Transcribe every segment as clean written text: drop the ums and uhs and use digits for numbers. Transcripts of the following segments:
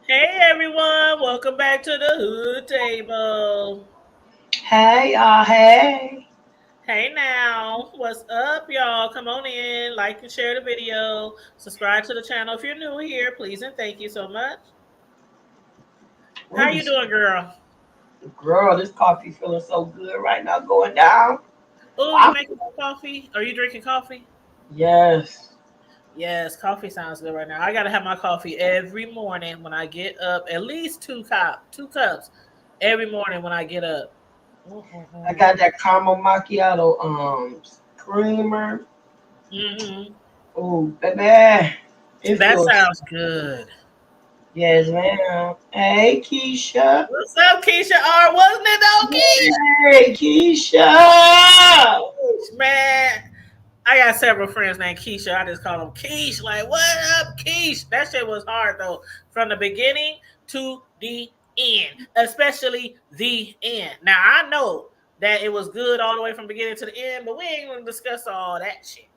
Hey everyone, welcome back to the Hood Table. Hey, hey. Hey now, what's up, y'all? Come on in, like and share the video, subscribe to the channel if you're new here, please and thank you so much. How What you is doing, girl? girl? This coffee feeling so good right now, going down. Oh, you I'm, making some coffee? Are you drinking coffee? yes. Yes, coffee sounds good right now. I gotta have my coffee every morning when I get up. At least two cups every morning when I get up. I Mm-mm-mm. got that caramel macchiato creamer. Mm-hmm. Oh, baby, it That feels. sounds good. Yes, ma'am. Hey, Keisha. What's up, Keisha R? Wasn't it though, Hey, Keisha. Keisha? Man, I got several friends named Keisha. I just call them Keish. Like, what up, Keish? That shit was hard though, from the beginning to the end, especially the end. Now I know that it was good all the way from beginning to the end, but we ain't gonna discuss all that shit.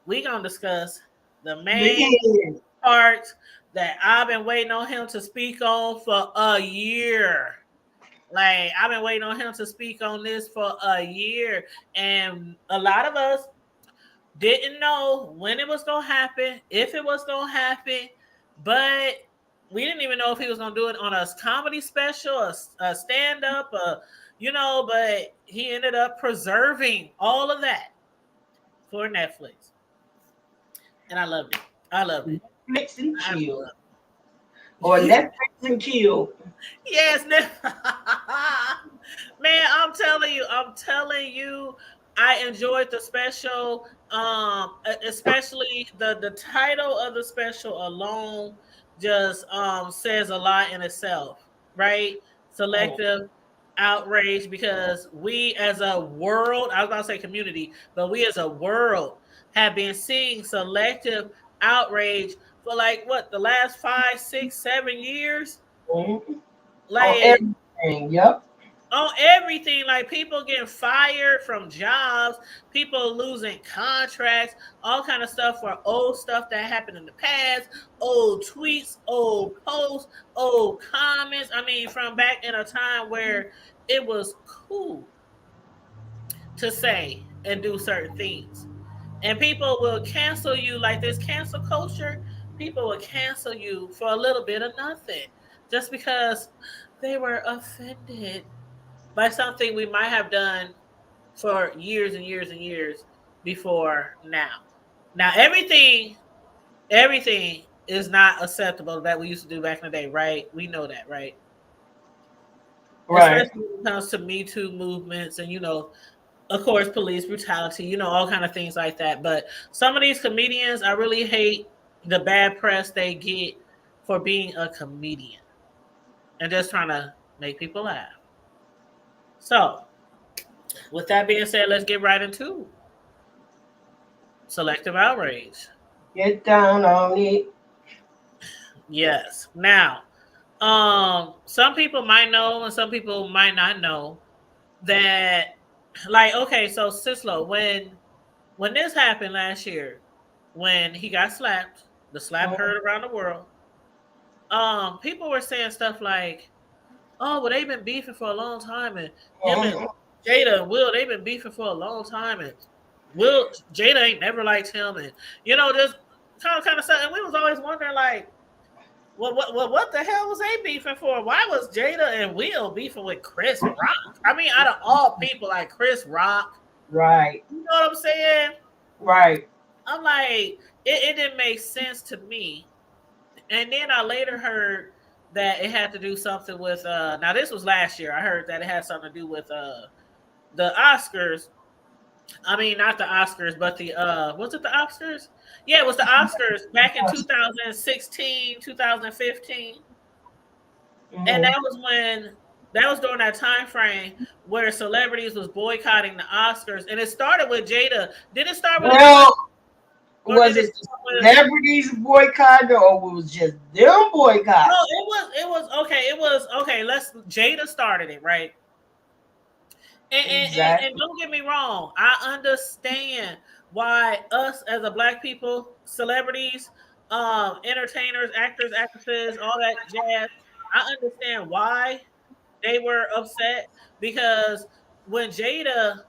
We gonna discuss the The main end. part that I've been waiting on him to speak on for a year. Like I've been waiting on him to speak on this for a year, and a lot of us didn't know when it was gonna happen, if it was gonna happen, but we didn't even know if he was gonna do it on a comedy special, a stand up, But he ended up preserving all of that for Netflix, and I loved it. I loved it. Netflix and I absolutely chill. loved Or it. Netflix and kill. Yes, man, I'm telling you, I enjoyed the special. Especially the title of the special alone just says a lot in itself, right? Oh, Selective outrage, because we as a world, I was about to say community, but we as a world have been seeing selective outrage for like what, the last 5, 6, 7 years, mhm. On like everything. Yep. on everything, like people getting fired from jobs, people losing contracts, all kind of stuff for old stuff that happened in the past, old tweets, old posts, old comments. I mean, from back in a time where it was cool to say and do certain things, and people will cancel you, like this cancel culture. People will cancel you for a little bit of nothing just because they were offended by something we might have done for years and years and years before now. Now everything is not acceptable that we used to do back in the day, right? We know that, right? Right. Especially when it comes to Me Too movements and of course, police brutality, all kind of things like that. But some of these comedians, I really hate the bad press they get for being a comedian and just trying to make people laugh. So, with that being said, let's get right into selective outrage. Get down on it. Yes. Now, some people might know and some people might not know that, like, okay, so Sislo, when this happened last year, when he got slapped, the slap Mhm. heard around the world. People were saying stuff like, "Oh, well, they've been beefing for a long time, and him and Mhm. Jada and Will, they've been beefing for a long time, and Will Jada ain't never liked him, and just kind of stuff." And we was always wondering, like, what the hell was they beefing for? Why was Jada and Will beefing with Chris Rock? I mean, out of all people, like Chris Rock, Right. you know what I'm saying? Right. I'm like, it didn't make sense to me. And then I later heard that it had to do something with now this was last year. I heard that it had something to do with the Oscars. I mean, not the Oscars, but the was it the Oscars? Yeah, it was the Oscars back in 2016, 2015. And Mhm. that was during that time frame where celebrities was boycotting the Oscars, and it started with Jada. Did it start with anyone, Well, or did was it it the start with? celebrities boycotting or was just them No, boycotting? it was okay. It was okay. Let's Jada started it, right? And Exactly. don't get me wrong, I understand why us as a black people, celebrities, entertainers, actors, actresses, all that jazz. I understand why they were upset because when Jada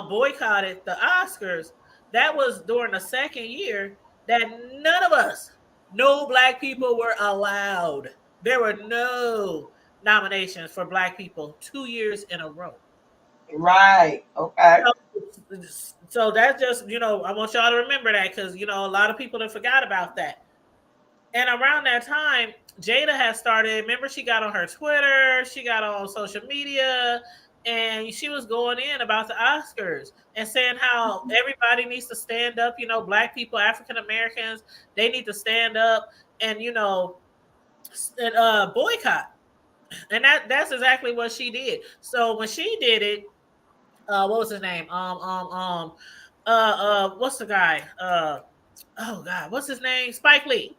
boycotted the Oscars, that was during the second year that none of us, no black people were allowed. There were no nominations for black people 2 years in a row. Right. Okay. So that's just, I want y'all to remember that because, a lot of people have forgot about that. And around that time, Jada had started. Remember, she got on her Twitter, she got on social media, and she was going in about the Oscars and saying how everybody needs to stand up. Black people, African Americans, they need to stand up and boycott. And that's exactly what she did. So when she did it, what was his name? What's the guy? Oh God, what's his name? Spike Lee.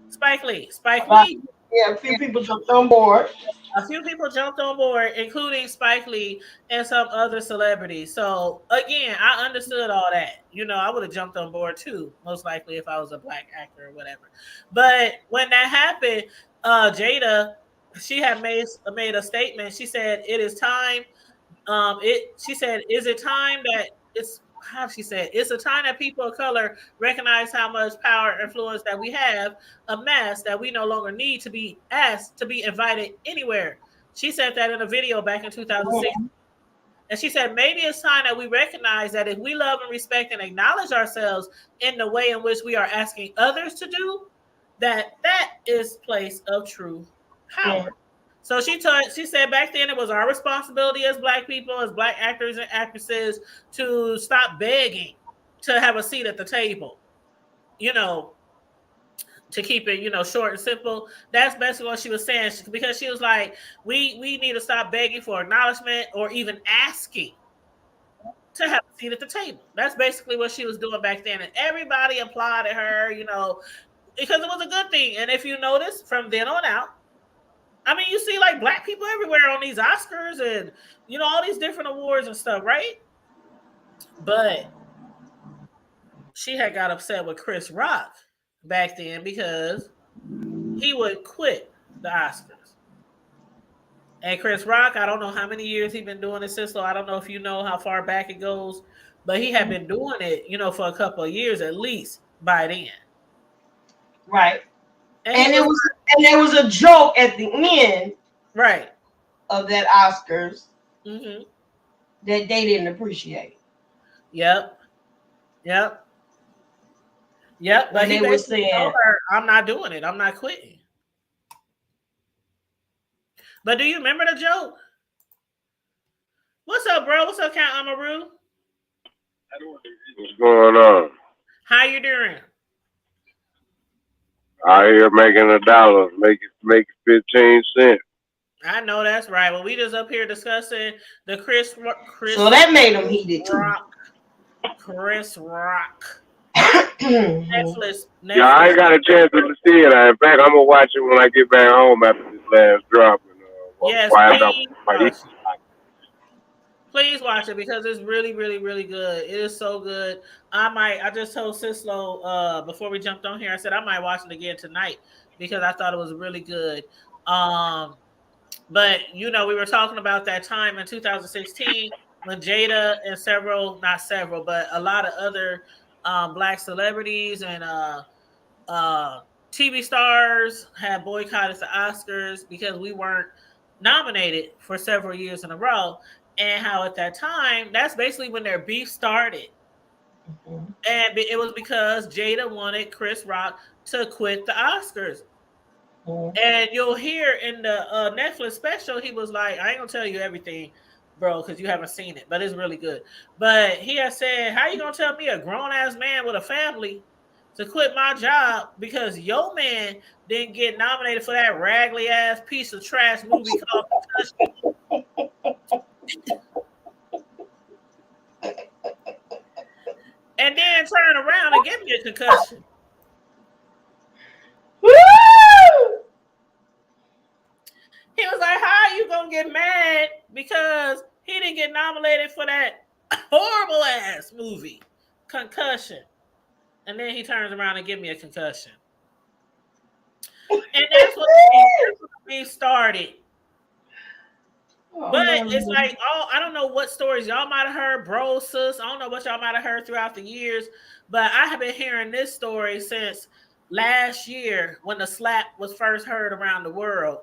Spike Lee. Spike About, Lee. yeah, a few people jumped on board. A few people jumped on board, including Spike Lee and some other celebrities. So again, I understood all that. I would have jumped on board too, most likely if I was a black actor or whatever. But when that happened, Jada, she had made a statement. She said, "It is time." She said, "Is it time that it's?" How she said, "It's a time that people of color recognize how much power and influence that we have amassed that we no longer need to be asked to be invited anywhere." She said that in a video back in 2006. Mhm. And she said, maybe it's time that we recognize that if we love and respect and acknowledge ourselves in the way in which we are asking others to do, that is place of true Yeah. power. So she said back then it was our responsibility as black people, as black actors and actresses, to stop begging to have a seat at the table. You know, to keep it, short and simple. That's basically what she was saying because she was like, we need to stop begging for acknowledgement or even asking to have a seat at the table. That's basically what she was doing back then, and everybody applauded her, because it was a good thing. And if you notice, from then on out, I mean, you see like black people everywhere on these Oscars and all these different awards and stuff, right? But she had got upset with Chris Rock back then because he would quit the Oscars. And Chris Rock, I don't know how many years he's been doing this, so I don't know if you know how far back it goes, but he had been doing it, for a couple of years at least by then. Right. And he And was there was a joke at the end right. of that Oscars Mm-hmm. that they didn't appreciate. Yep. Yep. Yep. But When he they were basically told saying, her, I'm not doing it. I'm not quitting. But do you remember the joke? What's up, bro? What's up, Count Amaru? What's going on? How you doing? Out here making $1, make it 15 cents. I know that's right. Well, we just up here discussing the so that made them heated too. Rock, Chris Rock Yeah, I ain't Netflix. got a chance to see it. In fact, I'm gonna watch it when I get back home after this last drop. And Yes, while I'm please watch it. Please watch it because it's really, really, really good. It is so good. I just told Sislo before we jumped on here, I said I might watch it again tonight because I thought it was really good. But we were talking about that time in 2016 when Jada and not several, but a lot of other black celebrities and uh, TV stars had boycotted the Oscars because we weren't nominated for several years in a row. And how at that time, that's basically when their beef started. And it was because Jada wanted Chris Rock to quit the Oscars. And you'll hear in the Netflix special, he was like, I ain't gonna tell you everything, bro, because you haven't seen it, but it's really good. But he has said, how you gonna tell me, a grown-ass man with a family, to quit my job because your man didn't get nominated for that raggedy ass piece of trash movie called Concussion? And then turn around and give me a concussion. Woo! He was like, how are you gonna get mad because he didn't get nominated for that horrible ass movie, Concussion? and then he turns around and give me a concussion. And that's what we started. Oh, But man. it's like, oh, I don't know what stories y'all might have heard, bro, sis. I don't know what y'all might have heard throughout the years, but I have been hearing this story since last year when the slap was first heard around the world.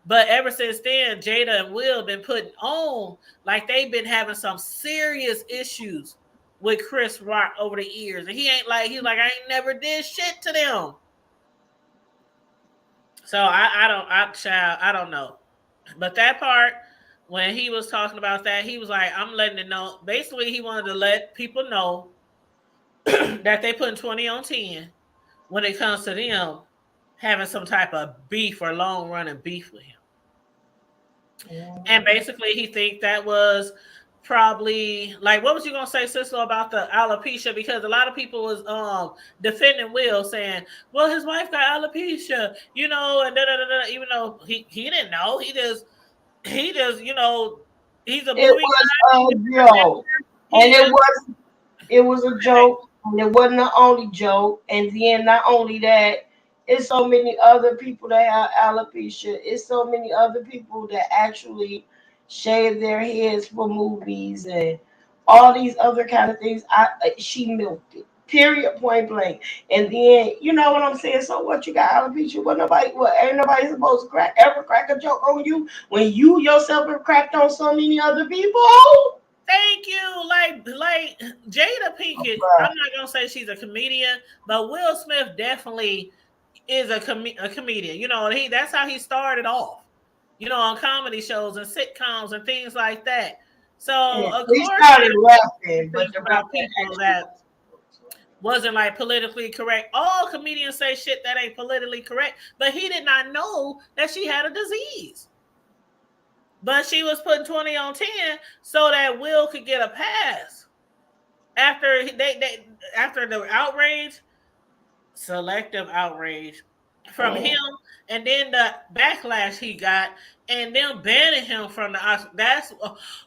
But ever since then, Jada and Will been putting on like they've been having some serious issues with Chris Rock over the years. And he's like, I ain't never did shit to them. So I don't know. But that part, when he was talking about that, he was like, I'm letting it know. Basically, he wanted to let people know that they putting 20 on 10 when it comes to them having some type of beef or long running beef with him. And basically, he think that was probably like, what was you gonna say, Cisco, about the alopecia? Because a lot of people was defending Will, saying, well, his wife got alopecia, you know, and da da da da. Even though he didn't know, he just you know, he's a It movie was guy. a joke. And He just it was a joke, and it wasn't the only joke. And then not only that, it's so many other people that have alopecia. It's so many other people that actually shave their heads for movies and all these other kind of things. She milked it. Period, point blank. And then you know what I'm saying. So what? You got alopecia? What? Ain't nobody supposed to ever crack a joke on you when you yourself have cracked on so many other people. thank you. Like Jada Pinkett, I'm not gonna say she's a comedian, but Will Smith definitely is a comedian. You know, that's how he started off. You know, on comedy shows and sitcoms and things like that. So Yeah, of we course, started laughing, but the rest about people that wasn't like politically correct. All comedians say shit that ain't politically correct, but he did not know that she had a disease. But she was putting 20 on 10 so that Will could get a pass. After after the outrage, selective outrage from him, and then the backlash he got, and them banning him from the Oscar. That's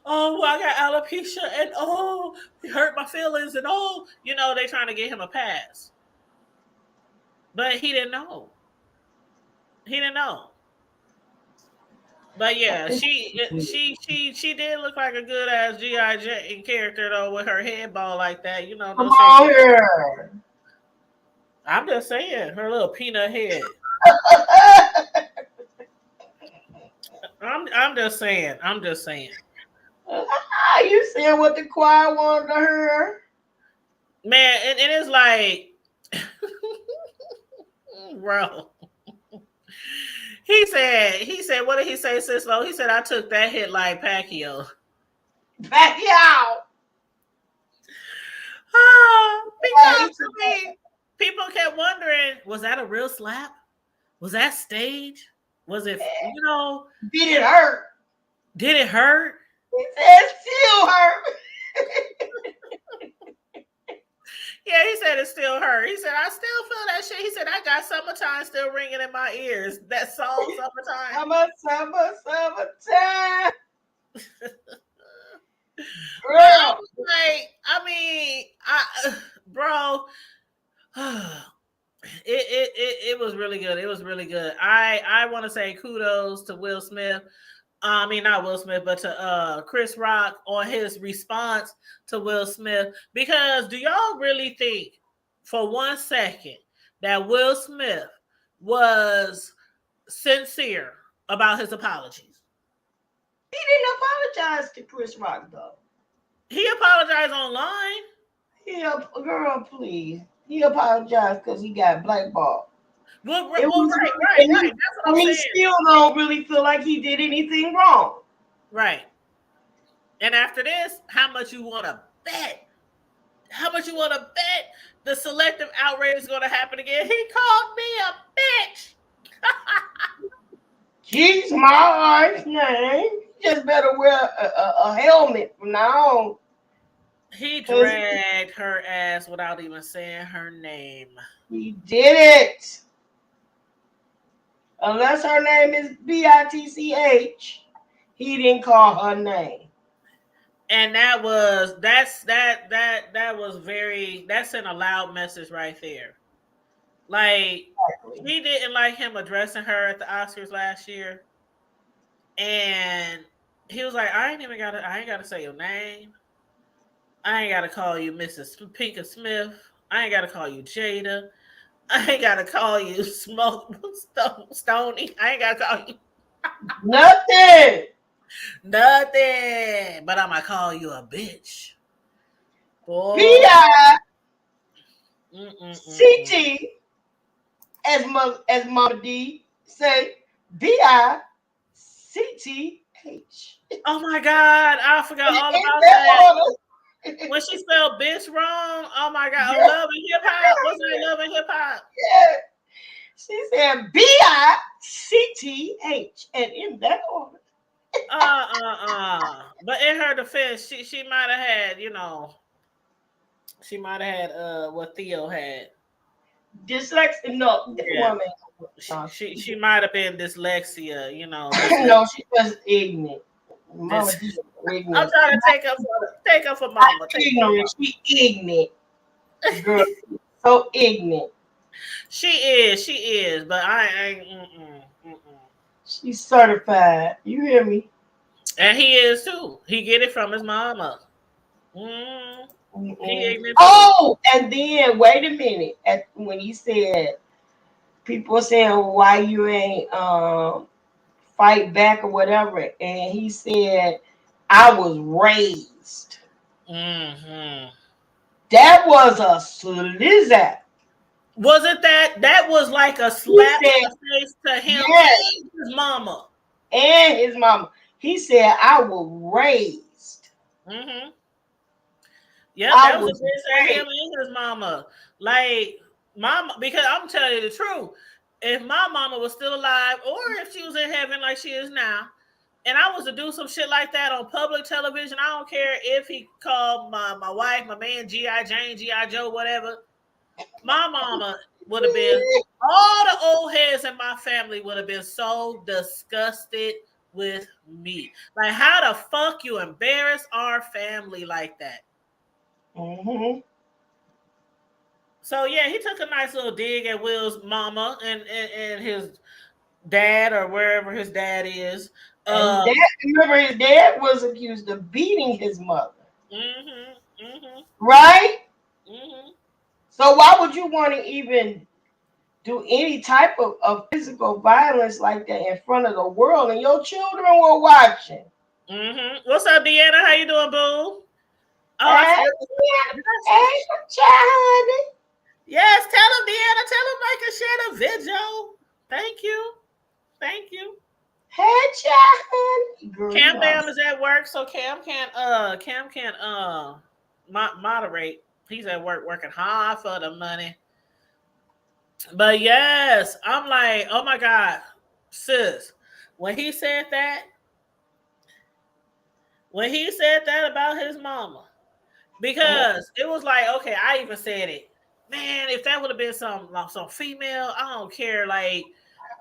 oh, I got alopecia, and oh, it hurt my feelings, and oh, you know, they trying to get him a pass, but he didn't know. He didn't know. But yeah, she did look like a good ass GI Jane character though, with her head ball like that. You know, Come no shade. on here. I'm just saying, her little peanut head. I'm just saying. I'm just saying. You saying what the choir wanted to hear? Man, and it's like, bro. He said, what did he say, Cislo? He said, I took that hit like Pacquiao. Pacquiao. Because I mean, people kept wondering, was that a real slap? Was that stage? Was it, you know? Did it hurt? Did it hurt? He said still hurt. Yeah, he said it still hurt. He said, I still feel that shit. He said, I got Summertime still ringing in my ears. That song, Summertime. Summertime. But I was like, I mean, bro, it was really good. It was really good. I want to say kudos to Will Smith. I mean, not Will Smith, but to Chris Rock on his response to Will Smith. Because do y'all really think for 1 second that Will Smith was sincere about his apologies? He didn't apologize to Chris Rock though. He apologized online. Yeah, girl, please. He apologized because he got blackballed. Well, right. That's what I'm saying. He still don't really feel like he did anything wrong. Right. And after this, how much you want to bet? How much you want to bet the selective outrage is going to happen again? He called me a bitch. She's my wife's name. You just better wear a helmet from now on. He dragged her ass without even saying her name. He did it. Unless her name is Bitch, he didn't call her name. And that was very, that sent a loud message right there. Like, Exactly. she didn't like him addressing her at the Oscars last year, and he was like, I ain't gotta say your name. I ain't gotta call you Mrs. Pinker Smith. I ain't gotta call you Jada. I ain't gotta call you Smoke Stony. I ain't gotta call you Nothing. nothing. But I'm gonna call you a bitch. Boy. Mm-mm-mm-mm. B-I-C-T, as Mama D say, B-I-C-T-H. Oh my God, I forgot all In about that. that order. When she spelled bitch wrong, oh my God. Oh, Girl, Love and Hip Hop. What's that, Love and Hip Hop? yeah. She said B-I-C-T-H. And in that order. But in her defense, she might have had, she might have had what Theo had. Dyslexia. No, this Yeah. woman. She No, she, she might have been dyslexia, no, she was ignorant. Mama this D is I'm ignorant. trying to take up for mama. Take up for Ignorant. mama. She ignorant. Girl, so ignorant. She is, but I ain't mm-mm. She's certified. You hear me? And he is too. He get it from his mama. Mm, he Mm-mm. ignorant too. Oh, and then wait a minute. When he said people saying why you ain't fight back or whatever, and he said I was raised. Hmm. That was a slizzard. Wasn't that was like a He slap in said the face to him yes, and his mama. and his mama. He said I was raised. Hmm. Yep, I that was a was diss at him raised. and his mama. Like, mama, because I'm telling you the truth. If my mama was still alive, or if she was in heaven like she is now, and I was to do some shit like that on public television, I don't care if he called my wife, my man, G.I. Jane, G.I. Joe, whatever. My mama would have been, all the old heads in my family would have been so disgusted with me. Like, how the fuck you embarrass our family like that? Mm-hmm. So yeah, he took a nice little dig at Will's mama and his dad, or wherever his dad is. And Uh, dad, remember his dad was accused of beating his mother, mhm, mhm, right? mhm. So why would you want to even do any type of physical violence like that in front of the world and your children were watching? What's up, Deanna? How you doing, boo? Oh, I Hey, forgot. hey, child. Yes, tell him, Deanna. Tell him I can share the video. Thank you. Thank you. Hey, child. Girl, you Cam know I'm Bam is at work, so Cam can't moderate. He's at work working hard for the money. But yes, I'm like, oh my God, sis. When he said that, when he said that about his mama, because it was like, okay, I even said it. Man, if that would have been some female, I don't care. Like,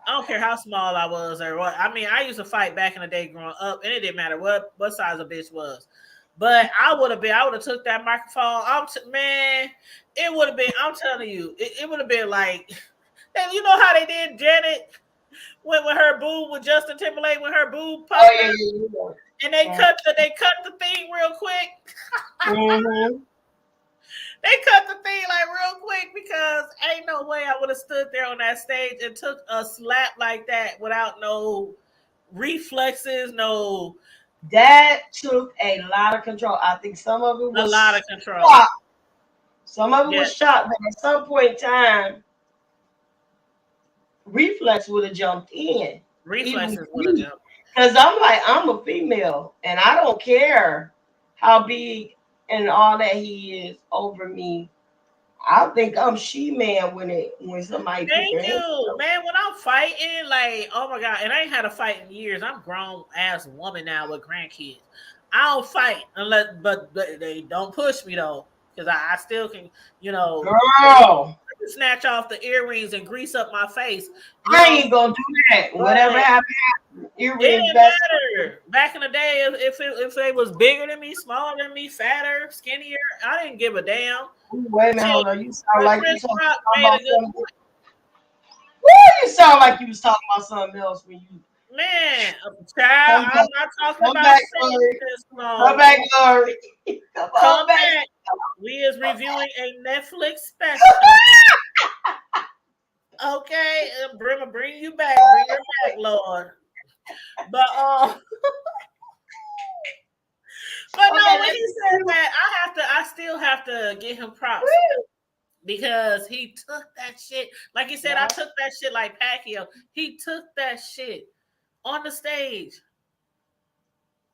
I don't care how small I was or what. I mean, I used to fight back in the day growing up, and it didn't matter what size a bitch was. But I would have took that microphone. Man, it would have been. I'm telling you, it would have been like, and you know how they did Janet when her boob with Justin Timberlake when her boob oh popped yeah, out, yeah, and they yeah. cut the thing real quick. Mm-hmm. They cut the thing like real quick because ain't no way I would have stood there on that stage and took a slap like that without no reflexes, no That took a lot of control. I think some of it a lot was of control. shock. Some of it Yeah, was shock, but at some point in time, reflex would have jumped in, even with reflexes would have me. jumped. Because I'm like, I'm a female and I don't care how big and all that he is over me. I think I'm she man when somebody pick her Thank head you, up. man. When I'm fighting, like, oh my God, and I ain't had a fight in years. I'm grown ass woman now with grandkids. I don't fight unless, but they don't push me though, because I still can, you know, Girl. snatch off the earrings and grease up my face. I ain't gonna do that. Whatever happened, it earrings didn't best. matter. Back in the day, if they was bigger than me, smaller than me, fatter, skinnier, I didn't give a damn. Wait a minute, hold on. You sound like you Chris talking Rock made about a good something. point. Woo, you sound like you was talking about something else when you Man, child, I'm not talking come about back, sex Glory. this Come long. back, Glory. Come back. back. We is reviewing a Netflix special. Okay, bring you back. Bring her back, Lord. But but no, when he said that, I still have to give him props because he took that shit. Like he said, I took that shit like Pacquiao. He took that shit on the stage.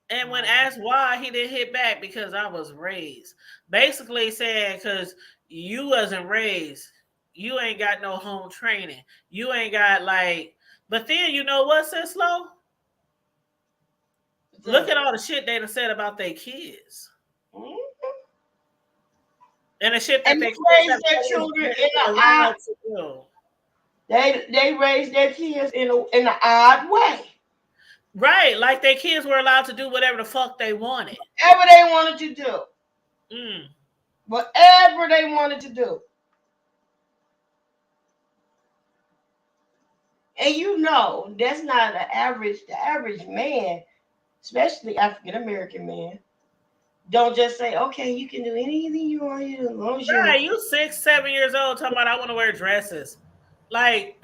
And when asked why he didn't hit back, because I was raised. Basically saying because you wasn't raised. You ain't got no home training. You ain't got like, but then you know what, Sis Slow? Look at all the shit they done said about their kids. Mm-hmm. And the shit that and they raise their children in an odd. They raised their kids in an odd way. Right, like their kids were allowed to do whatever the fuck they wanted. Whatever they wanted to do. Whatever they wanted to do. And you know, that's not the average man, especially African American man, don't just say, okay, you can do anything you want to do as long as you. Right, you 6, 7 years old talking about I want to wear dresses. Like,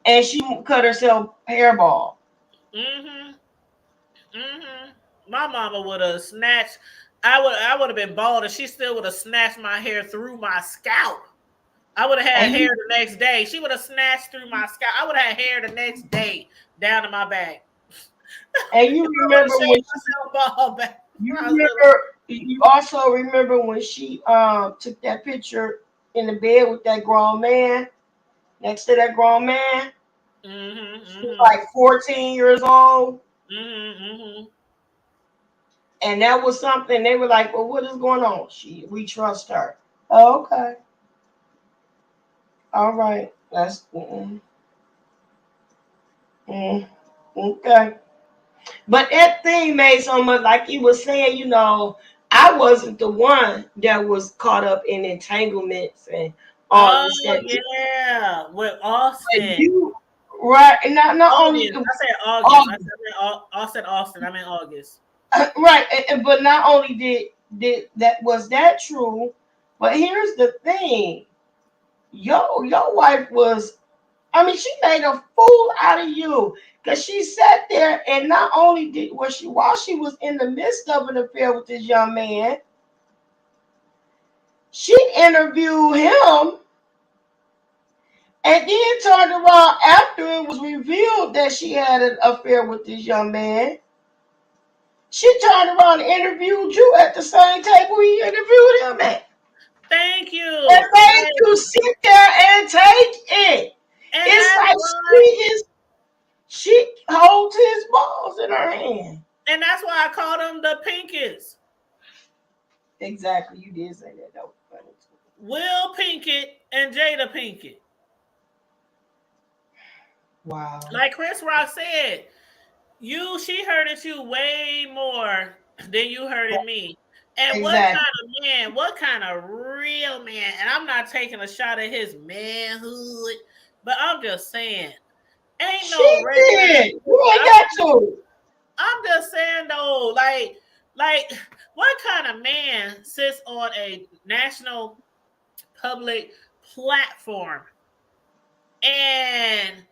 and she cut herself hairball. My mama would have snatched. I would have been bald, and she still would have snatched my hair through my scalp. I would have had hair the next day. She would have snatched through my scalp. I would have had hair the next day down to my back. And you remember when you also remember when she took that picture in the bed with that grown man next to that grown man. She was like 14 years old. And that was something they were like, well, what is going on? We trust her. Oh, okay. All right. That's okay. But that thing made so much, like he was saying, you know, I wasn't the one that was caught up in entanglements and all this stuff. Yeah, with Austin. Right, and not only I said August. I said Austin. I meant August. Right, but not only did that was that true, but here's the thing, your wife was, I mean, she made a fool out of you because she sat there and not only was she while she was in the midst of an affair with this young man, she interviewed him. And then turned around after it was revealed that she had an affair with this young man. She turned around and interviewed you at the same table he interviewed him at. Thank you. And made you sit there and take it. And it's like she holds his balls in her hand. And that's why I called them the Pinkett's. Exactly, you did say that though. Will Pinkett and Jada Pinkett. Wow. Like Chris Rock said, she hurted you way more than you hurted me. And exactly. what kind of real man, and I'm not taking a shot at his manhood, but I'm just saying, ain't no regular. You ain't got to. I'm just saying though, like what kind of man sits on a national public platform and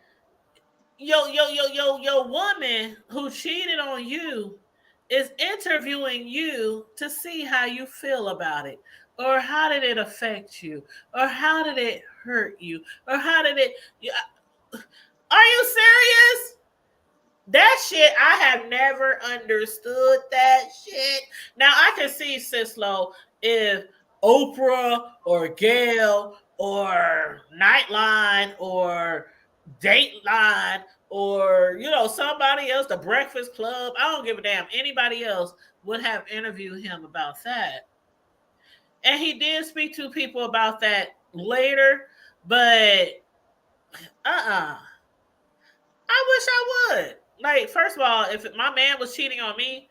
your woman who cheated on you is interviewing you to see how you feel about it, or how did it affect you, or how did it hurt you, or how did it? Are you serious? That shit, I have never understood that shit. Now I can see Sislo if Oprah or Gail or Nightline or Dateline or somebody else, the Breakfast Club. I don't give a damn. Anybody else would have interviewed him about that. And he did speak to people about that later, but I wish I would. Like, first of all, if my man was cheating on me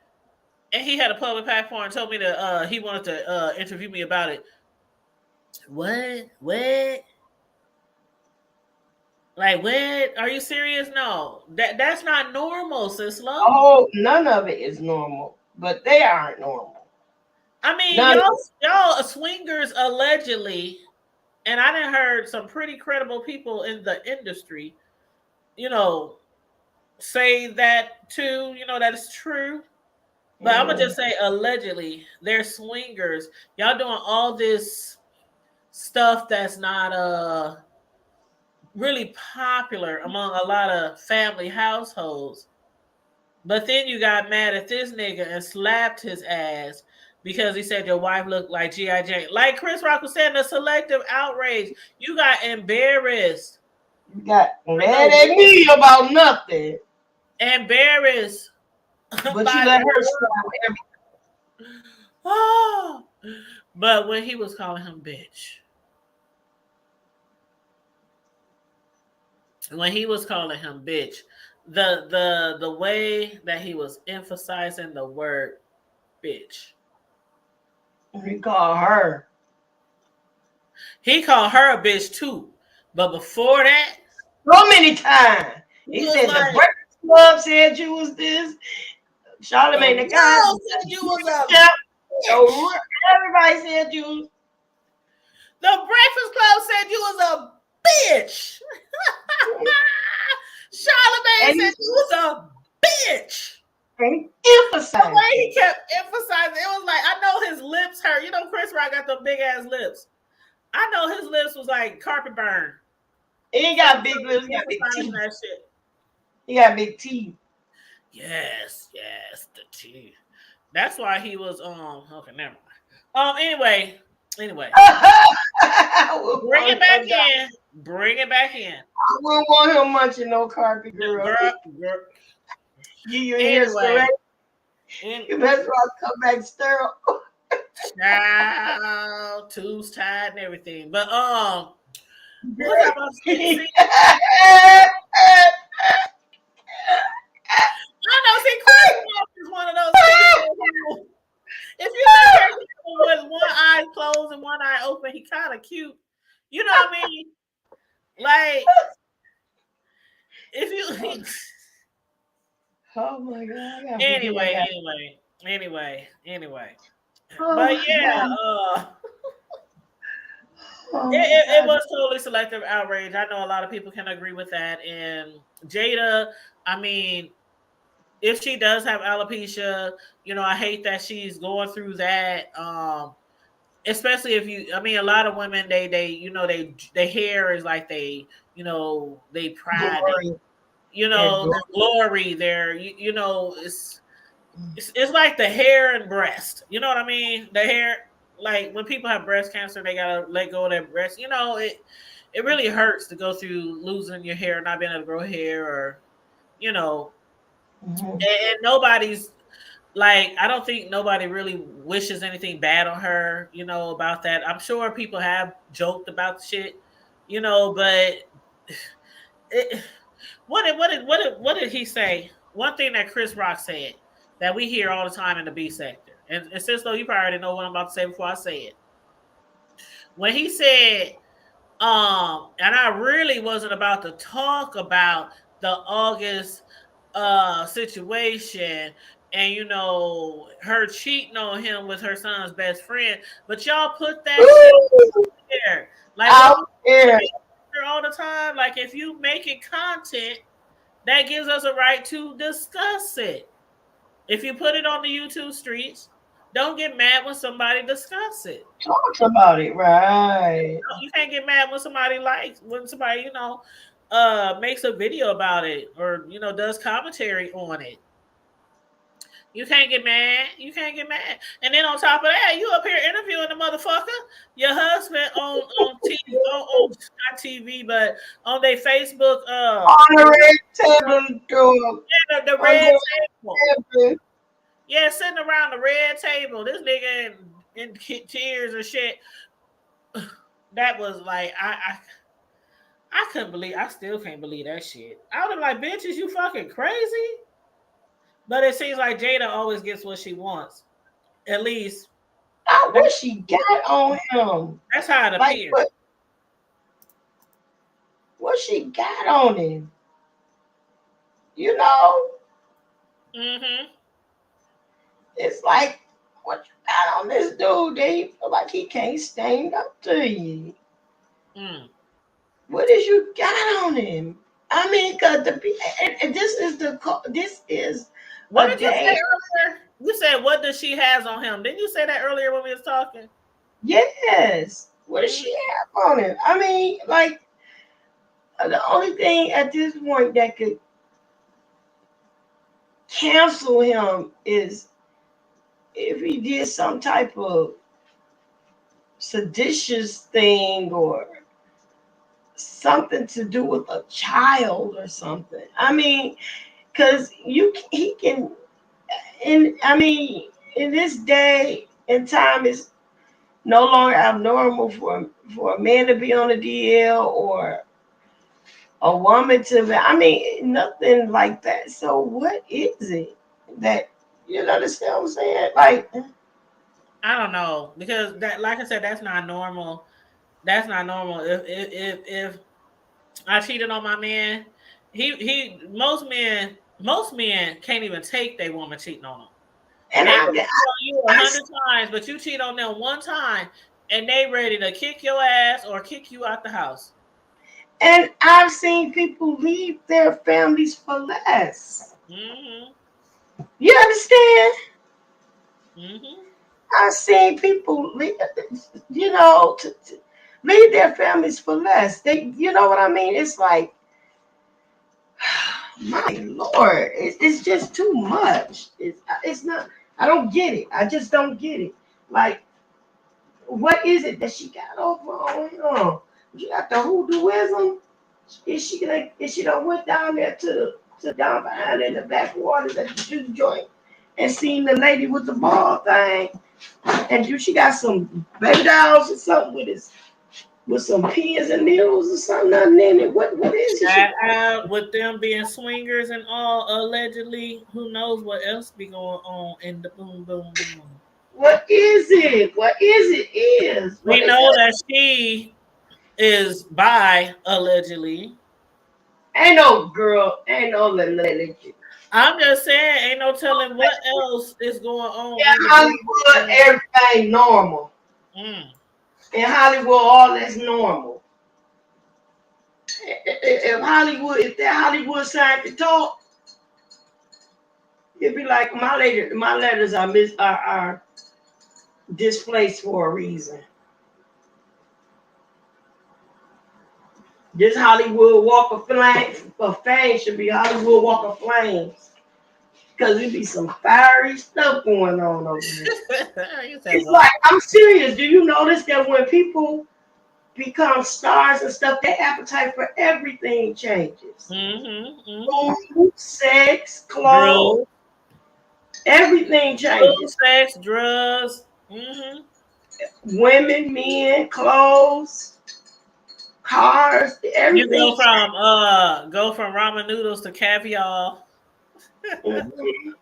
and he had a public platform and told me to he wanted to interview me about it. What? What? Like, what? Are you serious? No. That's not normal, Sisla. Oh, none of it is normal, but they aren't normal. I mean, None. y'all swingers allegedly, and I done heard some pretty credible people in the industry, you know, say that too, that is true. But I'm gonna just say allegedly, they're swingers. Y'all doing all this stuff that's not really popular among a lot of family households. But then you got mad at this nigga and slapped his ass because he said your wife looked like G.I. Jane. Like Chris Rock was saying, the selective outrage. You got embarrassed. You got mad at me about nothing. Embarrassed. But you let her slap everything. Oh. But when he was calling him bitch. When he was calling him bitch, the way that he was emphasizing the word bitch. He called her. He called her a bitch too. But before that, so many times. He said like, the Breakfast Club said you was this. Charlamagne the guy said you was a bitch. Everybody said you was. The Breakfast Club said you was a bitch. Charlamagne said you was a bitch. And emphasizing. The way he kept emphasizing, it was like, I know his lips hurt. You know, Chris Rock got the big ass lips. I know his lips was like carpet burn. He ain't got big lips, he got big teeth. That shit. He got big teeth. Yes, the teeth. That's why he was okay, never mind. Anyway. Bring it back in. Bring it back in. I wouldn't want him munching no carpet, girl. You anyway. You best well come back sterile. Child, tubes tied and everything. But what was I about to say? I know, see, Chris is one of those people. If you look at him with one eye closed and one eye open, he kind of cute. You know what I mean? Like, if you. Oh my God. Anyway. Oh, but yeah, it was totally selective outrage. I know a lot of people can agree with that. And Jada, I mean, if she does have alopecia, I hate that she's going through that. Especially if a lot of women, they hair is like they pride, the glory there. It's like the hair and breast. You know what I mean? The hair, like when people have breast cancer, they gotta let go of their breast. It really hurts to go through losing your hair, not being able to grow hair, or and nobody's like, I don't think nobody really wishes anything bad on her, about that. I'm sure people have joked about the shit, but what did he say? One thing that Chris Rock said that we hear all the time in the B sector, and since though you probably already know what I'm about to say before I say it. When he said, and I really wasn't about to talk about the August situation and her cheating on him with her son's best friend, but y'all put that shit there, like out there all the time. Like, if you making content, that gives us a right to discuss it. If you put it on the YouTube streets, don't get mad when somebody discuss it. Talks about it, right? You can't get mad when somebody makes a video about it or does commentary on it. You can't get mad. And then on top of that, you up here interviewing the motherfucker, your husband on TV, not TV, but on their Facebook. On the red table. Yeah, the red table. Yeah, sitting around the red table. This nigga in tears and shit. That was like I couldn't believe. I still can't believe that shit. I was like, bitch, is you fucking crazy? But it seems like Jada always gets what she wants. At least I that, wish she got on him. that's how it Like appears. what she got on him? You know, Mm-hmm. it's like what you got on this dude that he feel like he can't stand up to you. Mm. What is you got on him? I mean, cause and this is What a did you say day. earlier? You said what does she has on him? Didn't you say that earlier when we was talking? Yes. What does Mm. she have on him? I mean, like the only thing at this point that could cancel him is if he did some type of seditious thing or something to do with a child or something. I mean, because he can, I mean, in this day and time, it's no longer abnormal for a man to be on a DL or a woman to be. I mean, nothing like that. So what is it that you understand what I'm saying? Like, I don't know because that, like I said, that's not normal. That's not normal. If I cheated on my man, he most men can't even take their woman cheating on them. and They I, can cheat I, on you 100 times, but you cheat on them one time, and they ready to kick your ass or kick you out the house. and I've seen people leave their families for less. Mm-hmm. You understand? Mm-hmm. I've seen people leave, to leave their families for less. You know what I mean? It's like, my lord, it's just too much. It's not. I don't get it. I just don't get it. Like, what is it that she got over on him? She got the hoodooism. Is she done went down there to down behind in the backwaters at the juke joint and seen the lady with the ball thing? And she got some baby dolls or something with some pins and needles or something nothing in it. What is it? With them being swingers and all, allegedly, who knows what else be going on in the boom, boom, boom. What is it? What is it? What We is know it? that she is bi, allegedly. Ain't no girl. Ain't no little. I'm just saying, ain't no telling what else is going on in In the boom, Hollywood, boom. everything normal. Mm. In Hollywood, all that's normal. If that Hollywood side could talk, it'd be like my letters are displaced for a reason. This Hollywood Walk of Fame should be Hollywood Walk of Flames. Because there be some fiery stuff going on over there. You said It's what? like, I'm serious. Do you notice that when people become stars and stuff, their appetite for everything changes? Mm-hmm. Mm-hmm. Food, sex, clothes, Drugs, everything changes. sex, drugs. Mm-hmm. Women, men, clothes, cars, You everything go from ramen noodles to caviar. changes.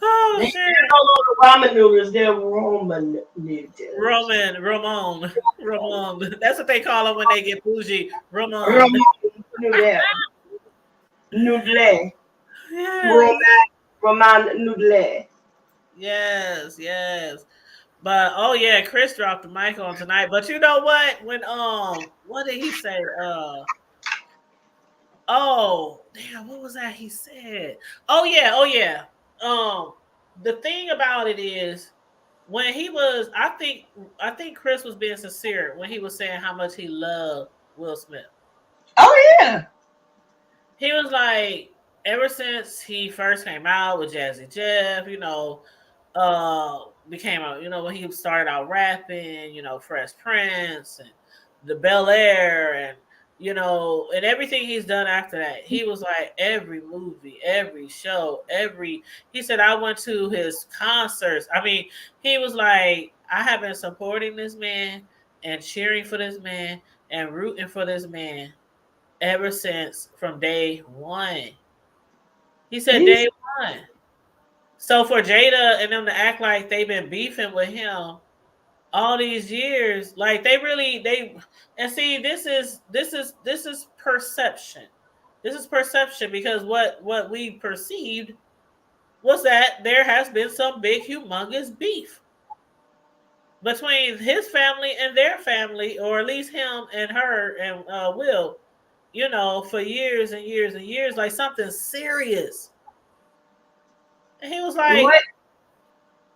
Oh They're shit. no longer ramen noodles, they're Roman noodles. Ramon. That's what they call them when they get bougie. Ramon. Roman noodle. Noodle. Yes, Roman noodle. yes, yes. But oh yeah, Chris dropped the mic on tonight. But you know what? When what did he say? Oh damn, what was that he said? Oh yeah. Um, the thing about it is when he was, I think Chris was being sincere when he was saying how much he loved Will Smith. Oh yeah. He was like, ever since he first came out with Jazzy Jeff, became a, when he started out rapping, Fresh Prince and the Bel Air and everything he's done after that. He was like every movie, every show, he said I went to his concerts. I mean, he was like, I have been supporting this man and cheering for this man and rooting for this man ever since from day one. He said He's day one. So for Jada and them to act like they've been beefing with him all these years, like they and see this is perception. This is perception because what we perceived was that there has been some big humongous beef between his family and their family, or at least him and her and Will, for years and years and years, like something serious. And he was like, what?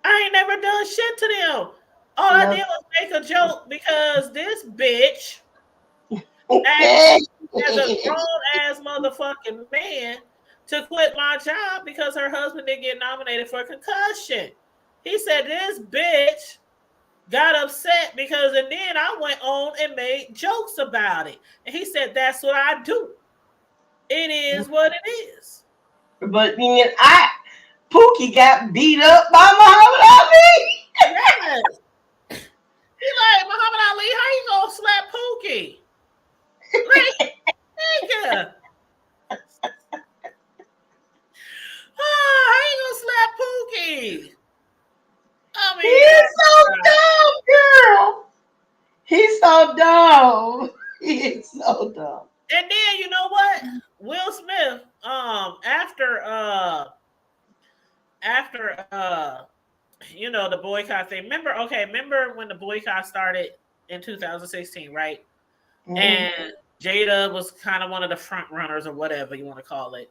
I ain't never done shit to them. All I did No. was make a joke because this bitch asked Okay. me as a grown ass motherfucking man to quit my job because her husband didn't get nominated for concussion. He said this bitch got upset because, and then I went on and made jokes about it. And he said, that's what I do. It is what it is. But then Pookie got beat up by Muhammad Ali. Yes. He like, Muhammad Ali, how you gonna slap Pookie? Like, nigga. How you gonna slap Pookie? I mean, He's so dumb, girl. He's so dumb. He's so dumb. and then you know what? Will Smith, after the boycott thing. Remember when the boycott started in 2016, right? Mm-hmm. And Jada was kind of one of the front runners or whatever you want to call it.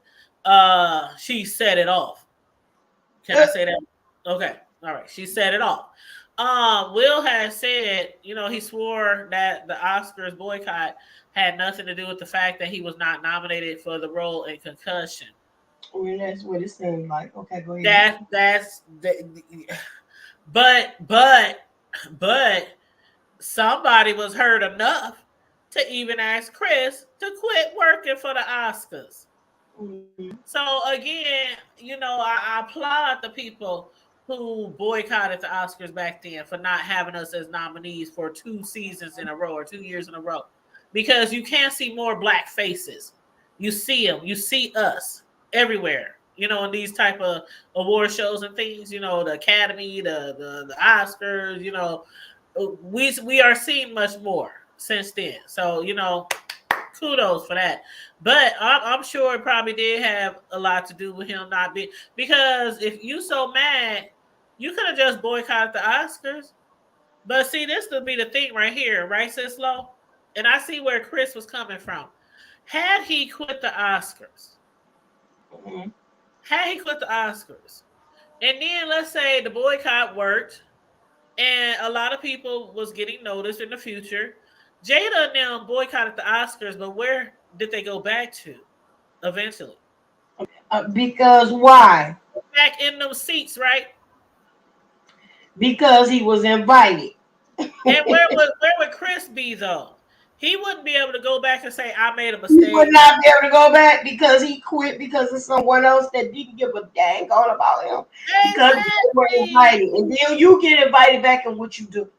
She set it off. Can I say that? Okay. All right. She set it off. Will has said, he swore that the Oscars boycott had nothing to do with the fact that he was not nominated for the role in Concussion. Well, that's what it seemed like. Okay, go ahead. But somebody was hurt enough to even ask Chris to quit working for the Oscars. Mm-hmm. So again, I applaud the people who boycotted the Oscars back then for not having us as nominees for 2 seasons in a row or 2 years in a row, because you can't see more black faces. You see them, you see us everywhere. In these type of award shows and things. The Academy, the Oscars. We are seeing much more since then. So kudos for that. But I'm sure it probably did have a lot to do with him not being, because if you so mad, you could have just boycotted the Oscars. But see, this would be the thing right here, right, Sis Lo? And I see where Chris was coming from. Had he quit the Oscars, Mm-hmm. and then let's say the boycott worked, and a lot of people was getting noticed in the future. Jada and them boycotted the Oscars, but where did they go back to eventually? Because why? Back in those seats, right? Because he was invited. And where would Chris be though? He wouldn't be able to go back and say I made a He would mistake. not be able to go back because he quit because of someone else that didn't give a dang all about him. Because they were Exactly. invited. And then you get invited back, and what you do?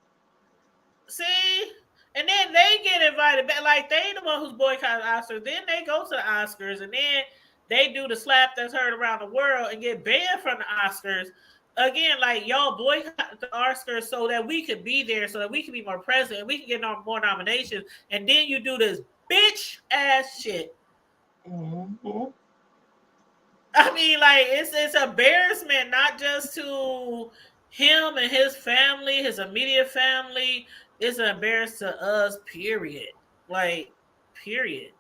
See? And then they get invited back. Like, they the one who's boycotting Oscars. Then they go to the Oscars, and then they do the slap that's heard around the world and get banned from the Oscars. Again, like, y'all boycott the Oscars so that we could be there, so that we can be more present, and we can get more nominations. And then you do this bitch ass shit. Mm-hmm. I mean, like, it's embarrassment, not just to him and his family, his immediate family. It's an embarrassment to us, period. Like, period.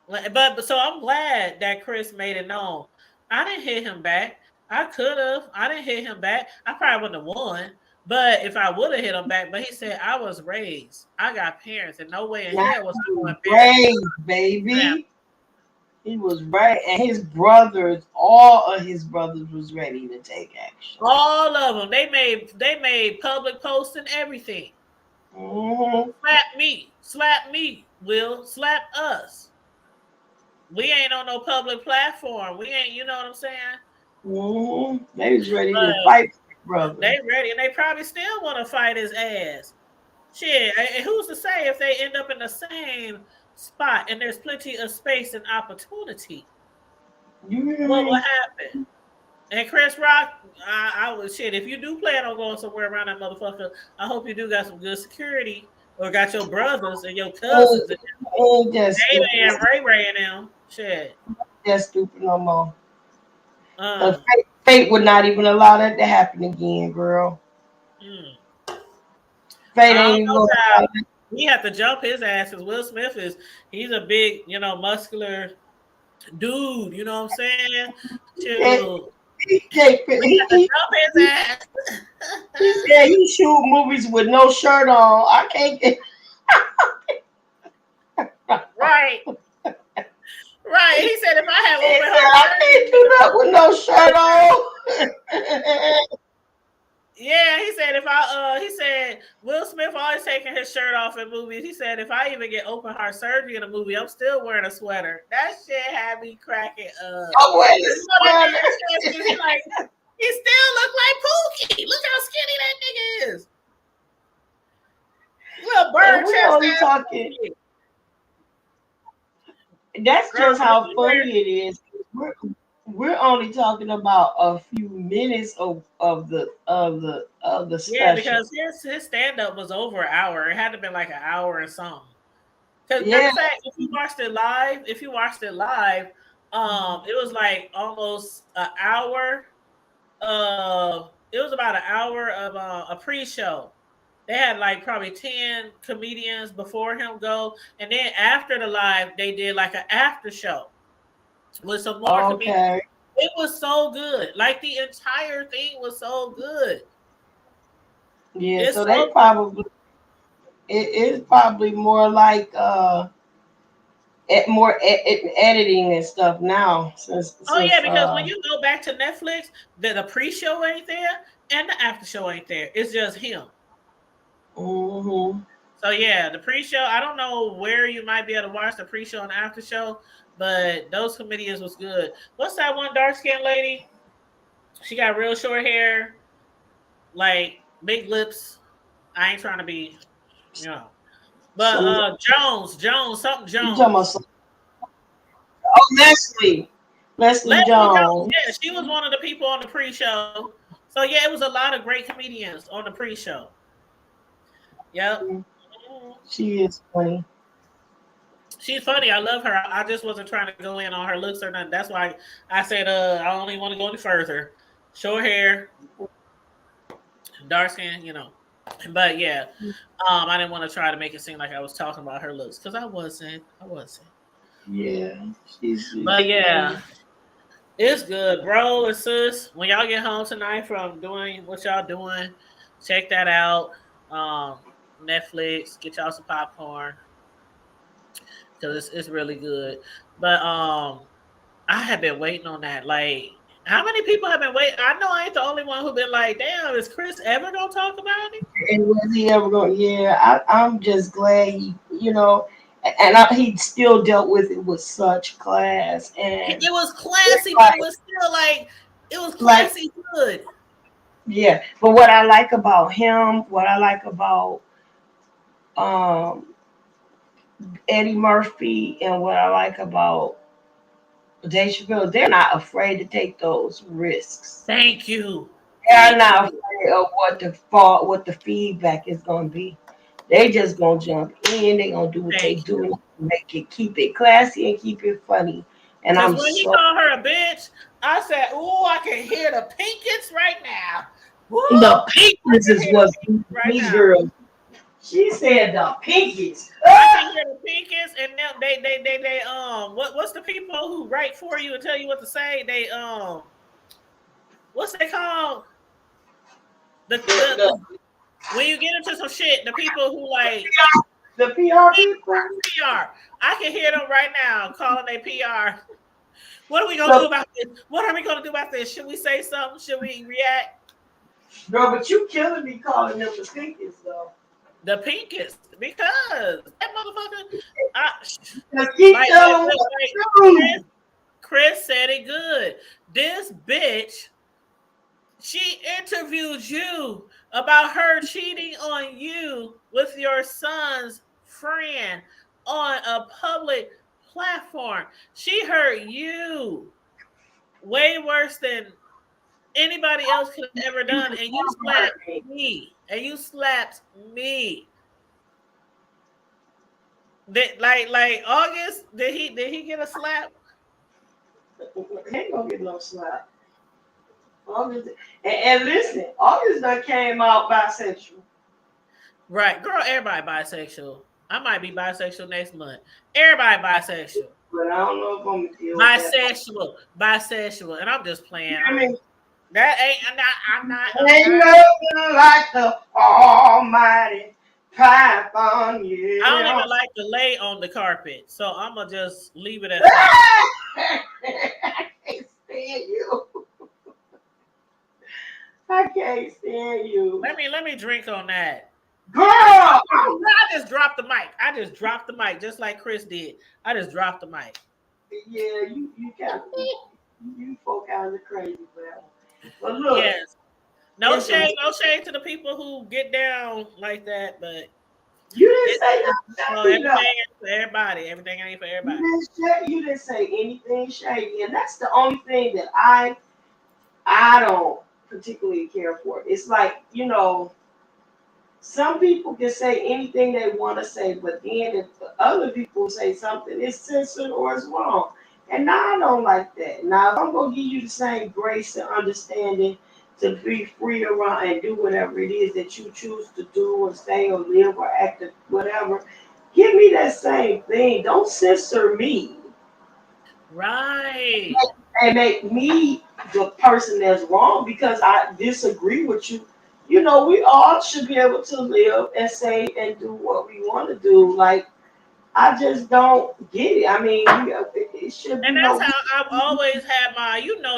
But so I'm glad that Chris made it known. I didn't hit him back. I could have. I didn't hit him back. I probably wouldn't have won. But if I would have hit him back, but he said I was raised. I got parents, and no way in hell was I going to Raised, baby. He was right, and his brothers, all of his brothers, was ready to take action. All of them. They made public posts and everything. Mm-hmm. Slap me, Will, slap us. We ain't on no public platform. We ain't, you know what I'm saying? Mm-hmm. They was ready to fight, brother. They ready, and they probably still want to fight his ass. Shit, and who's to say if they end up in the same spot and there's plenty of space and opportunity? You hear What will me? happen? And Chris Rock, I was shit. If you do plan on going somewhere around that motherfucker, I hope you do got some good security or got your brothers and your cousins and Ain't that Jada stupid? and Ray Ray and them. Shit. That stupid no more. Cause Uh, fate would not even allow that to happen again, girl. mm. Fate I ain't don't even know, gonna allow child. that. He had to jump his ass because Will Smith he's a big, muscular dude. You know what I'm saying? Shoot. We had to He jump his ass. said he shoot movies with no shirt on. I can't get. Right. Right. He said if I had He open said heart I can't do that with no shirt on. yeah, he said Will Smith always taking his shirt off in movies. He said if I even get open heart surgery in a movie, I'm still wearing a sweater. That shit had me cracking up. I'm wearing a You know that sweater. nigga says he like he still look like Pookie. Look how skinny that nigga is. Little And bird we chest only ass talking. Pookie. That's Girl, just when how he wear funny it is. We're only talking about a few minutes of the yeah, special. because his stand up was over an hour. It had to been like an hour and something. Because matter Yeah. of fact, if you watched it live, it was like almost an hour. It was about an hour of a pre-show. They had like probably 10 comedians before him go, and then after the live, they did like an after show with some more comedians. Okay. It was so good. Like the entire thing was so good. Yeah. It's So they so good. probably it is probably more like more editing and stuff now Oh yeah, since because when you go back to Netflix, the pre-show ain't there and the after show ain't there. It's just him. hmm So yeah, the pre-show. I don't know where you might be able to watch the pre-show and after show, but those comedians was good. What's that one dark skinned lady? She got real short hair, like big lips. I ain't trying to be, you know. But some Jones, something you talking about Jones. Leslie Leslie Jones, Jones. yeah, she was one of the people on the pre-show. So yeah, it was a lot of great comedians on the pre-show. Yep. Mhm. She is funny. She's funny. I love her. I just wasn't trying to go in on her looks or nothing. That's why I said I don't even want to go any further. Short hair, dark skin, But yeah, I didn't want to try to make it seem like I was talking about her looks because I wasn't. I wasn't. Yeah, she's But funny. yeah, it's good, bro and sis. When y'all get home tonight from doing what y'all doing, check that out. Um, Netflix, get y'all some popcorn because it's really good. But I have been waiting on that. Like, how many people have been waiting? I know I ain't the only one who been like, damn, is Chris ever gonna talk about it? And was he ever going? Yeah, I'm just glad he still dealt with it with such class and It was it's classy, but it like was still like it was like classy good. yeah. But what I like about him, what I like about um Eddie Murphy, and what I like about Dave Chappelle, they're not afraid to take those risks. Thank you. They're Thank not you. afraid of what the feedback is gonna be. They just gonna jump in. They gonna do what they Thank do, you. and keep it classy and keep it funny. And Because I'm when he so called her a bitch, I said, "Ooh, I can hear the pinkets right now. Woo! the I pinkies can is hear the what pinkets right me now. girl. She said the pinkies. I can hear the pinkets, and them they what's the people who write for you and tell you what to say? They what's they called? The The, when you get into some shit, the people who like the PR people. PR, I can hear them right now calling a PR. What are we gonna do The, about this? What are we gonna do about this? Should we say something? Should we react? girl, but you killing me calling them the pinkies though. The pinkest because that motherfucker, I, Just keep like telling what like to do. Chris said it good. This bitch, She interviewed you about her cheating on you with your son's friend on a public platform. She hurt you way worse than anybody else could have ever You done, can and you never slapped hurt me. me. And you slapped me. Like August, did he get a slap? He ain't gonna get no slap. August, and listen, August done came out bisexual. Right, girl. Everybody bisexual. I might be bisexual next month. Everybody bisexual. But I don't know if I'm gonna deal with that. Bisexual, and I'm just playing. I mean, That ain't. I'm ain't not. nothing like the Almighty Python, I don't yeah. even like to lay on the carpet, so I'm gonna just leave it at that. I can't stand you. I can't stand you. Let me drink on that. Girl, I just dropped the mic. I just dropped the mic, just like Chris did. I just dropped the mic. yeah, you kind of, you folk kind of crazy, man. But look, Yes. No listen, shade, no shade to the people who get down like that, but you didn't it, say nothing shady, everything though. ain't for everybody. Everything ain't for You everybody. didn't you didn't say anything shady, and that's the only thing that I don't particularly care for. It's like, some people can say anything they want to say, but then if other people say something, it's censored or it's wrong. And now I don't like that. Now, if I'm going to give you the same grace and understanding to be free around and do whatever it is that you choose to do or say or live or act or whatever, give me that same thing. Don't censor me Right. and make me the person that's wrong because I disagree with you. We all should be able to live and say and do what we want to do. Like, I just don't get it. I mean, it should And be that's no. how I've always had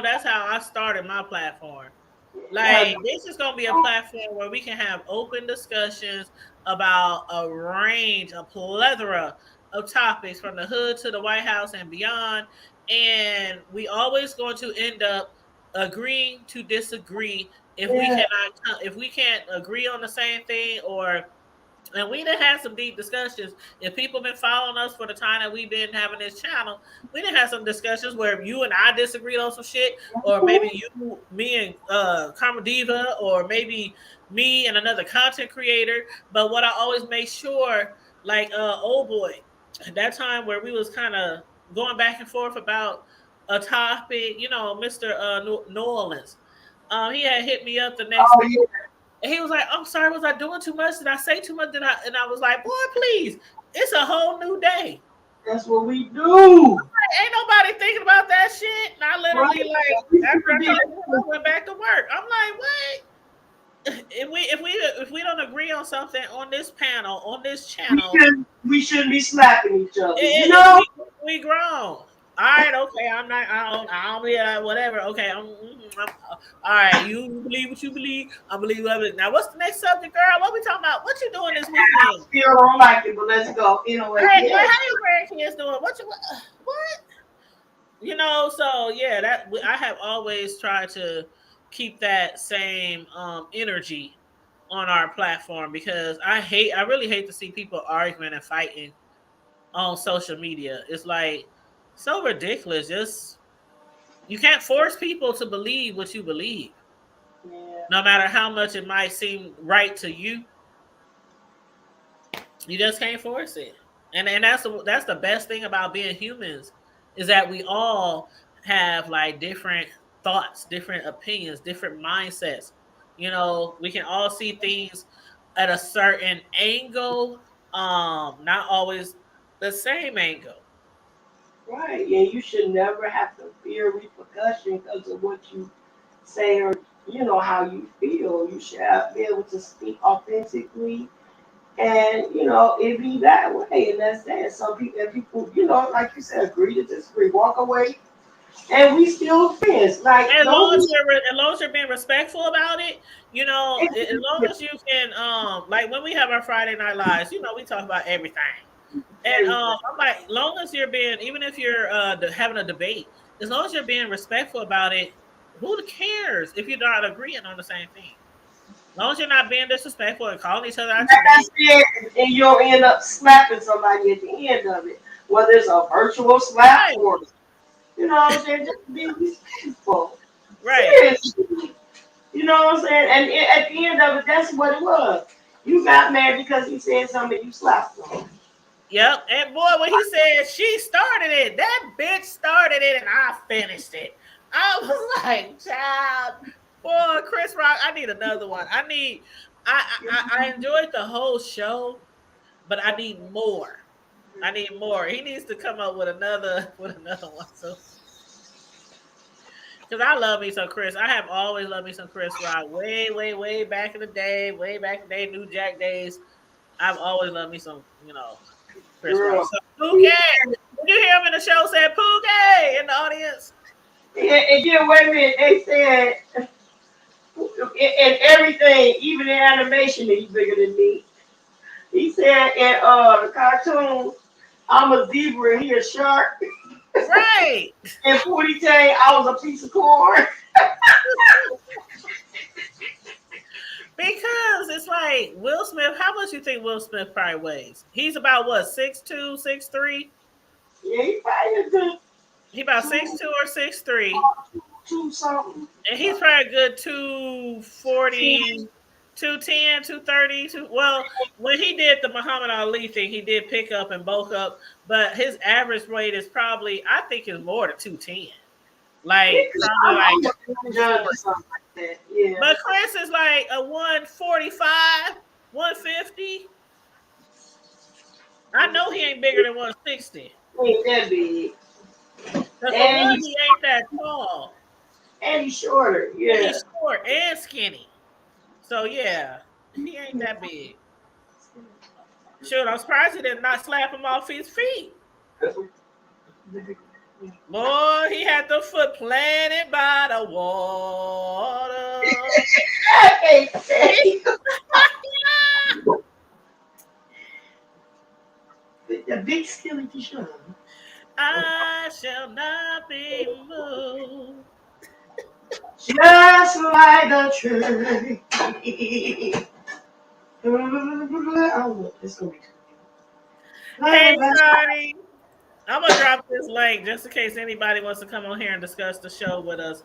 that's how I started my platform. Yeah, Like, this is gonna be a platform where we can have open discussions about a plethora of topics from the hood to the White House and beyond. And we always going to end up agreeing to disagree yeah, if we can't agree on the same thing, or and we done had some deep discussions. If people been following us for the time that we've been having this channel, we done had some discussions where you and I disagreed on some shit, or maybe me and Karma Diva, or maybe me and another content creator. But what I always make sure, like old boy, at that time where we was kind of going back and forth about a topic, Mr. New Orleans. He had hit me up the next oh day, yeah, and he was like, "I'm sorry, was I doing too much? Did I say too much? Did I?" And I was like, "Boy, please, it's a whole new day. that's what we do. Ain't nobody thinking about that shit." And I literally, Right? like, We after I should be got home, I able went back to work. I'm like, "What? If we don't agree on something on this panel, on this channel, we shouldn't be slapping each other. we grown." All right, okay. I'm not. I don't. Yeah, whatever. Okay. All right. You believe what you believe. I believe what I believe. Now, what's the next subject, girl? What we talking about? What you doing this I weekend? still don't like it, but let's go. Anyway, Hey, yeah. how your grandkids doing? What? So yeah, that I have always tried to keep that same energy on our platform, because I really hate to see people arguing and fighting on social media. It's like so ridiculous. Just you can't force people to believe what you believe, Yeah. no matter how much it might seem right to you. You just can't force it. And that's the best thing about being humans, is that we all have like different thoughts, different opinions, different mindsets. We can all see things at a certain angle, not always the same angle. Right. Yeah, you should never have to fear repercussion because of what you say or how you feel. You should be able to speak authentically, and it be that way. And that's that. Some people, and people, like you said, agree to disagree, walk away, and we still friends. Like, As don't long as be. you're being respectful about it, as long as you can, like when we have our Friday night lives, we talk about everything. And Everything. I'm like, long as you're being, even if you're having a debate, as long as you're being respectful about it, Who cares if you're not agreeing on the same thing? As long as you're not being disrespectful and calling each other Like out your I name. said, and you'll end up slapping somebody at the end of it, whether it's a virtual slap Right. or, you know what I'm saying, just be respectful. Right. Seriously. You know what I'm saying? And at the end of it, that's what it was. You got mad because he said something and you slapped him. Yep. And boy, when he said she started it, that bitch started it and I finished it. I was like, child, boy, Chris Rock, I need another one. I enjoyed the whole show, but I need more. I need more. He needs to come up with another one. So because I love me some Chris. I have always loved me some Chris Rock. Way, way, way back in the day, way back in the day, New Jack days. I've always loved me some, Chris Rock. Girl. So Pookie, did you hear him in the show say Pookie in the audience? And then wait a minute, they said in everything, even in animation, he's bigger than me. He said in the cartoon, I'm a zebra and he a shark. Right. And Pootie Tang, I was a piece of corn. Because it's like Will Smith, how much you think Will Smith probably weighs? He's about what, 6'2", 6'3"? Yeah, he probably a good He about two, 6'2" or 6'3". two something. And he's probably a good 240, 210, 230. Well, when he did the Muhammad Ali thing, he did pick up and bulk up, but his average weight is probably, I think, is more than 210. Like, probably like I'm a judge or 240. something like that. Yeah. But Chris is like a 145, 150. I know he ain't bigger than 160. He ain't that big. Because for And one, he's he ain't that tall. shorter. And Yeah. he's short and skinny. So yeah, he ain't that big. Shoot, I'm surprised he did not slap him off his feet. Boy, he had the foot planted by the water. I can't say. The big skilly t-shirt. I shall not be moved. Just like a tree. Oh, it's gonna be Hey, too good. Sonny. I'm gonna drop this link just in case anybody wants to come on here and discuss the show with us.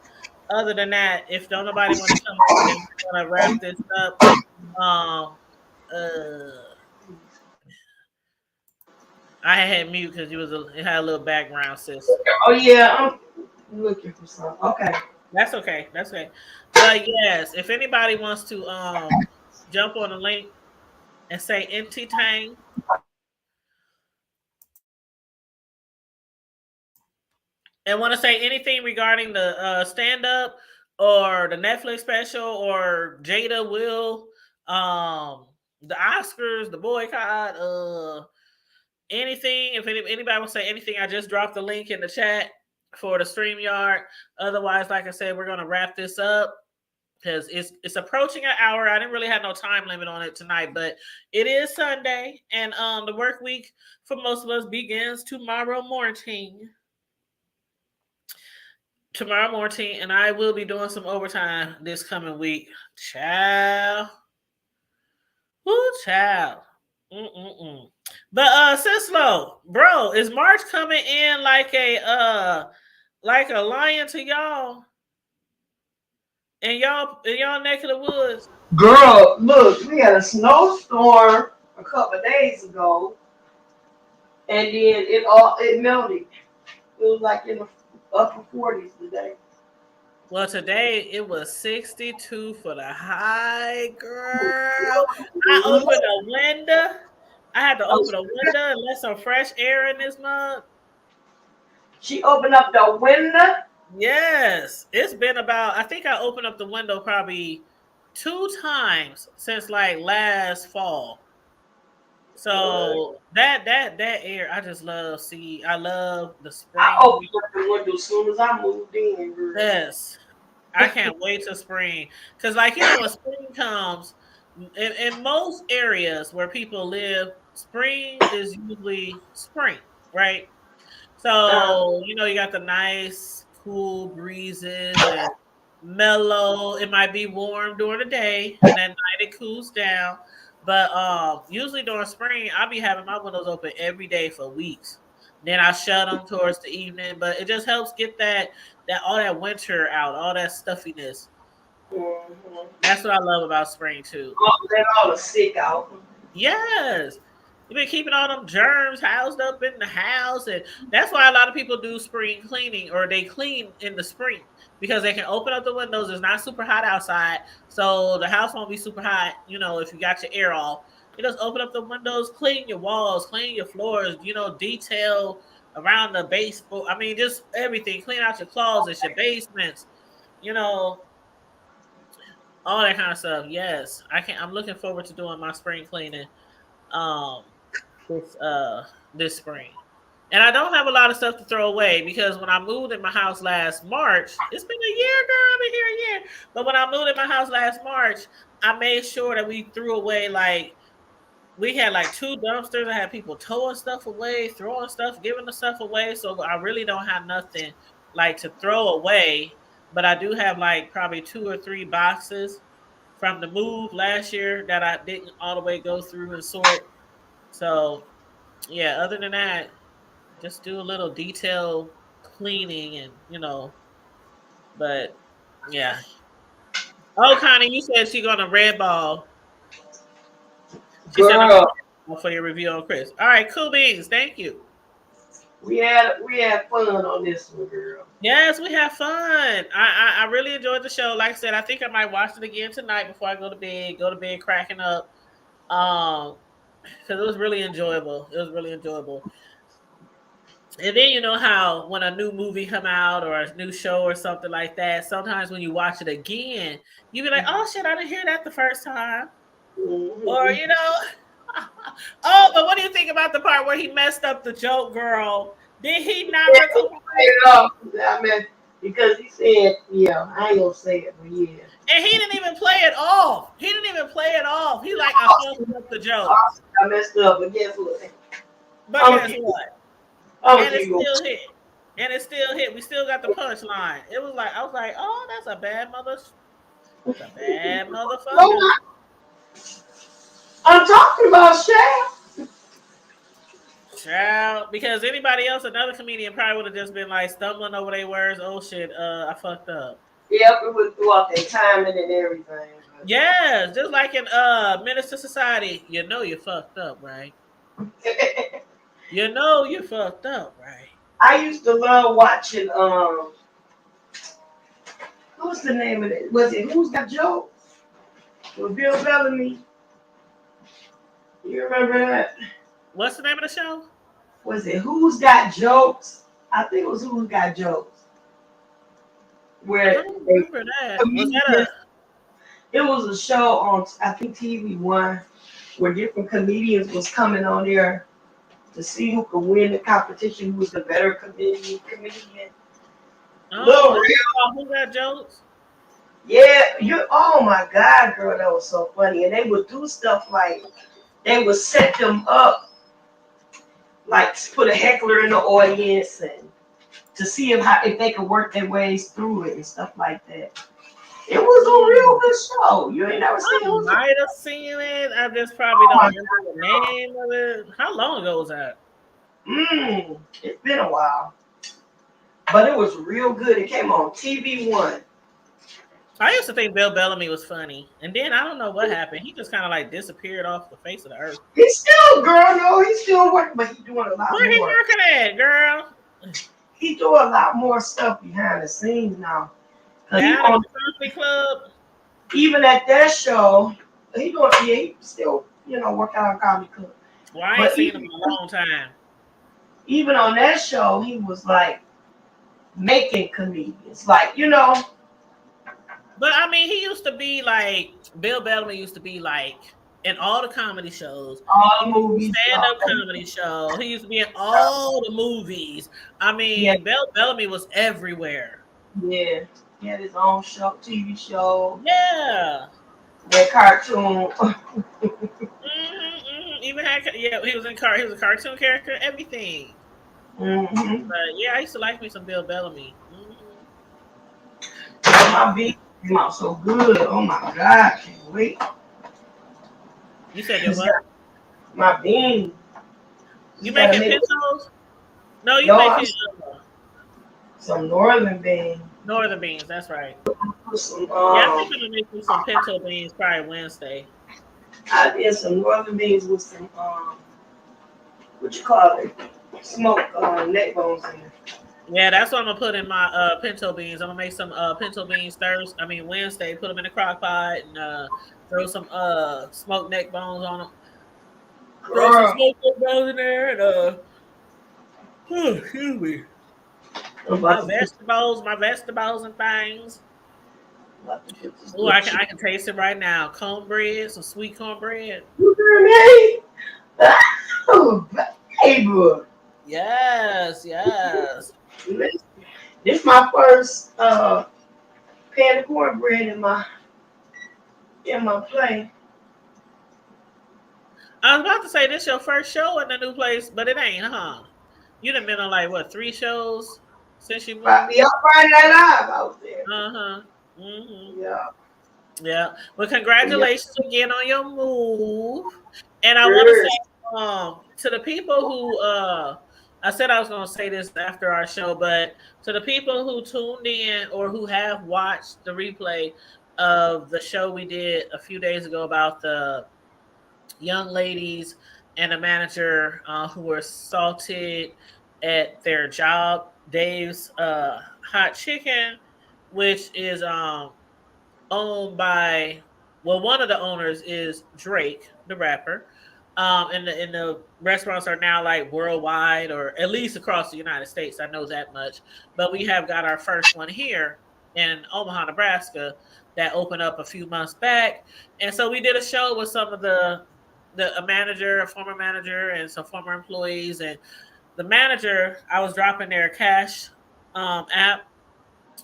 Other than that, if don't nobody want to come on, then we're gonna wrap this up. Um, I had mute because it had a little background, sis. Oh yeah, I'm looking for some. Okay. That's okay. That's okay. But yes, if anybody wants to jump on the link and say empty tang and want to say anything regarding the stand up or the Netflix special or Jada Will, the Oscars, the boycott, anything. If anybody wants to say anything, I just dropped the link in the chat for the StreamYard. Otherwise, like I said, we're gonna wrap this up because it's approaching an hour. I didn't really have no time limit on it tonight, but it is Sunday, and the work week for most of us begins tomorrow morning. And I will be doing some overtime this coming week. Child. Woo, child. Mm-mm-mm. But Cislo, bro, is March coming in like a lion to y'all? In y'all neck of the woods? Girl, look, we had a snowstorm a couple of days ago, and then it melted. It was like in the upper 40s today. Well, today it was 62 for the high, girl. I opened a window. I had to open a window and let some fresh air in this mug. She opened up the window. Yes, it's been about. I think I opened up the window probably 2 times since like last fall. So that air, I just love. See, I love the I spring. opened up the window as soon as I moved in, girl. Yes, I can't wait till spring because, like when spring comes, in most areas where people live, spring is usually spring, right? Uh, So you got the nice, cool breezes and mellow. It might be warm during the day, and at night it cools down. But usually during spring, I'll be having my windows open every day for weeks. Then I shut them towards the evening. But it just helps get that all that winter out, all that stuffiness. Mm-hmm. That's what I love about spring too. Let all the sick out. Yes. You've been keeping all them germs housed up in the house. And that's why a lot of people do spring cleaning or they clean in the spring because they can open up the windows. It's not super hot outside. So the house won't be super hot, if you got your air off. You just open up the windows, clean your walls, clean your floors, detail around the baseboard. I mean, just everything. Clean out your closets, your basements, you know, all that kind of stuff. Yes. I'm looking forward to doing my spring cleaning um this this spring. And I don't have a lot of stuff to throw away because when I moved in my house last March, it's been a year, girl. I've been here a year. But when I moved in my house last March, I made sure that we threw away we had like two dumpsters. I had people towing stuff away, throwing stuff, giving the stuff away. So I really don't have nothing like to throw away. But I do have like probably two or three boxes from the move last year that I didn't all the way go through and sort. So yeah, other than that, just do a little detail cleaning and but yeah. Oh, Connie, you said she gonna red ball. She said I'm Girl, gonna for your review on Chris. All right, cool beans. Thank you. we had fun on this one, girl. Yes, we have fun. I really enjoyed the show. Like I said, I think I might watch it again tonight before I go to bed. Go to bed cracking up. Because it was really enjoyable. It was really enjoyable. And then you know how when a new movie come out or a new show or something like that, sometimes when you watch it again, you be like, "Oh shit, I didn't hear that the first time," or Mm-hmm. "Oh, but what do you think about the part where he messed up the joke, girl? Did he not Yeah, he recuperate?" paid it off. I mean, because he said, yeah, I ain't gonna say it, but yeah. And he didn't even play it off. He didn't even play it off. He like, "I fucked up the joke," I messed up, but guess what? but I'm gonna guess keep, what? I'm gonna And it keep going. still hit. And it still hit. We still got the punchline. It was like I was like, "Oh, that's a bad motherfucker." No, I'm talking about Shaq. Child, because anybody else, another comedian probably would have just been like stumbling over their words. Oh shit, I fucked up. Yep, it was throughout their timing and everything. Yes, just like in Minister Society, you fucked up, right? But You fucked up, right? I used to love watching what's the name of it? Was it Who's Got Joe? With Bill Bellamy. You remember that? What's the name of the show? Was it Who's Got Jokes? I think it was Who's Got Jokes. I Where don't they remember that. Was that a comedians, it was a show on I think TV1 where different comedians was coming on there to see who could win the competition, who was the better comedian. oh? Little Is it real, called Who Got Jokes? yeah, you oh my god, girl, that was so funny. And they would do stuff like they would set them up, like put a heckler in the audience and to see if they could work their ways through it and stuff like that. It was a real Hmm. good show. You ain't never I seen it. It was a, might have seen it. I just probably oh don't my remember the name of it. How long ago was that? it's been a while. But it was real good. It came on TV1. I used to think Bill Bellamy was funny, and then I don't know what happened. He just kind of like disappeared off the face of the earth. He's still, girl, no, he's still working, but he's doing a lot Where he more. working at, girl? He doing a lot more stuff behind the scenes now. Cause he Down at on the comedy club? even at that show, he doing yeah, he still, working on comedy club. Well, I ain't But seen him in a long time. even on that show, he was like making comedians. Like, But I mean, he used to be like Bill Bellamy used to be like in all the comedy shows. all He the used to do movies, stand up comedy show. He used to be in stuff. all the movies. I Yeah, mean, Bill Bellamy was everywhere. yeah. He had his own show, TV show, Yeah. that cartoon. Even had he was in he was a cartoon character, everything. hmm But yeah, I used to like me some Bill Bellamy. My beans came out so good. Oh my god, can't wait. You said your what? My beans. You Just gotta making make pintos? No, you no making some northern beans. northern beans. That's right. Put some Yeah, I think I'm gonna make me some pinto beans probably Wednesday. I did some northern beans with some what you call it? Smoked neck bones in it. Yeah, that's what I'm gonna put in my pinto beans. I'm gonna make some pinto beans Thursday. I mean Wednesday. Put them in the crock pot and throw some smoked neck bones on them. Throw some Girl, smoked neck bones in there and excuse me. I'm about to put My vegetables and things. about to put this Oh, little I chicken. can taste it right now. Cornbread, some sweet cornbread. You hear me? Oh, baby. Yes, yes. This my first pan of cornbread in my plate. I was about to say this your first show in the new place, but it ain't, huh? You done been on like what 3 shows since you moved? Y'all find that out out there. Uh huh. Mhm. Yeah. Yeah. Well, Yeah. congratulations again on your move. And I want to say Yes. to the people who I said I was going to say this after our show, but to the people who tuned in or who have watched the replay of the show we did a few days ago about the young ladies and a manager who were assaulted at their job, Dave's Hot Chicken, which is owned by, well, one of the owners is Drake, the rapper. And the restaurants are now like worldwide or at least across the United States. I know that much. But we have got our first one here in Omaha, Nebraska that opened up a few months back. And so we did a show with some of the a manager, a former manager, and some former employees. And the manager, I was dropping their cash app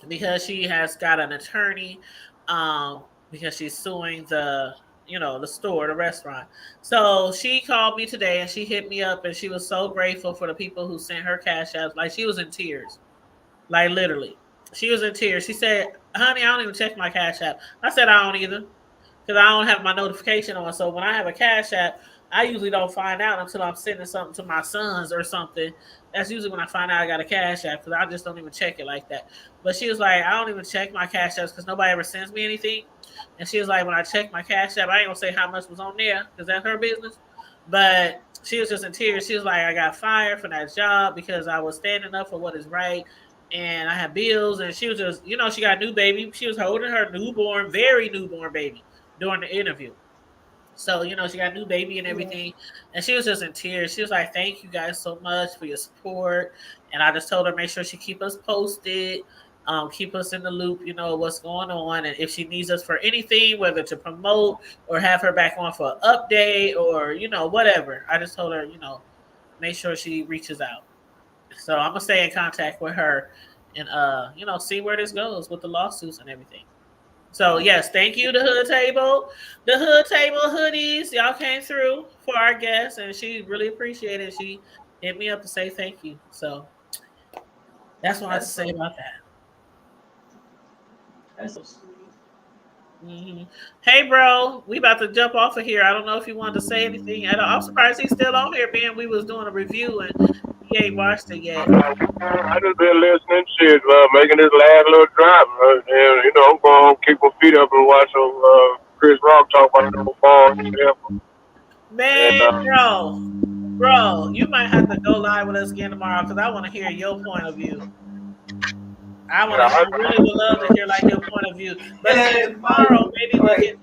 because she has got an attorney because she's suing the store, the restaurant. So she called me today and she hit me up and she was so grateful for the people who sent her cash apps. Like she was in tears, like literally. She was in tears. She said, "Honey, I don't even check my cash app." I said, "I don't either." Because I don't have my notification on. So when I have a cash app, I usually don't find out until I'm sending something to my sons or something. That's usually when I find out I got a cash app because I just don't even check it like that. But she was like, I don't even check my cash apps because nobody ever sends me anything. And she was like, when I check my cash app, I ain't gonna say how much was on there because that's her business. But she was just in tears. She was like, I got fired from that job because I was standing up for what is right and I had bills. And she was just, she got a new baby. She was holding her newborn, very newborn baby during the interview. So, she got a new baby and everything. And she was just in tears. She was like, thank you guys so much for your support. And I just told her, make sure she keep us posted, keep us in the loop, what's going on. And if she needs us for anything, whether to promote or have her back on for an update or, whatever. I just told her, make sure she reaches out. So I'm going to stay in contact with her and, see where this goes with the lawsuits and everything. So yes, thank you to Hood Table. The Hood Table hoodies, y'all came through for our guests and she really appreciated it. She hit me up to say thank you. So that's what I have to That's say so about that. that's so sweet. Hmm. Hey bro, we about to jump off of here. I don't know if you wanted to say anything. I'm surprised he's still on here, being we was doing a review and he ain't watched it yet. I just been listening shit, making this last little drop. And, I'm going to keep my feet up and watch Chris Rock talk about the ball and stuff. And, Man, bro, you might have to go live with us again tomorrow because I want to hear your point of view. yeah, I really would love to hear like your point of view. But see, Yeah, tomorrow maybe we right.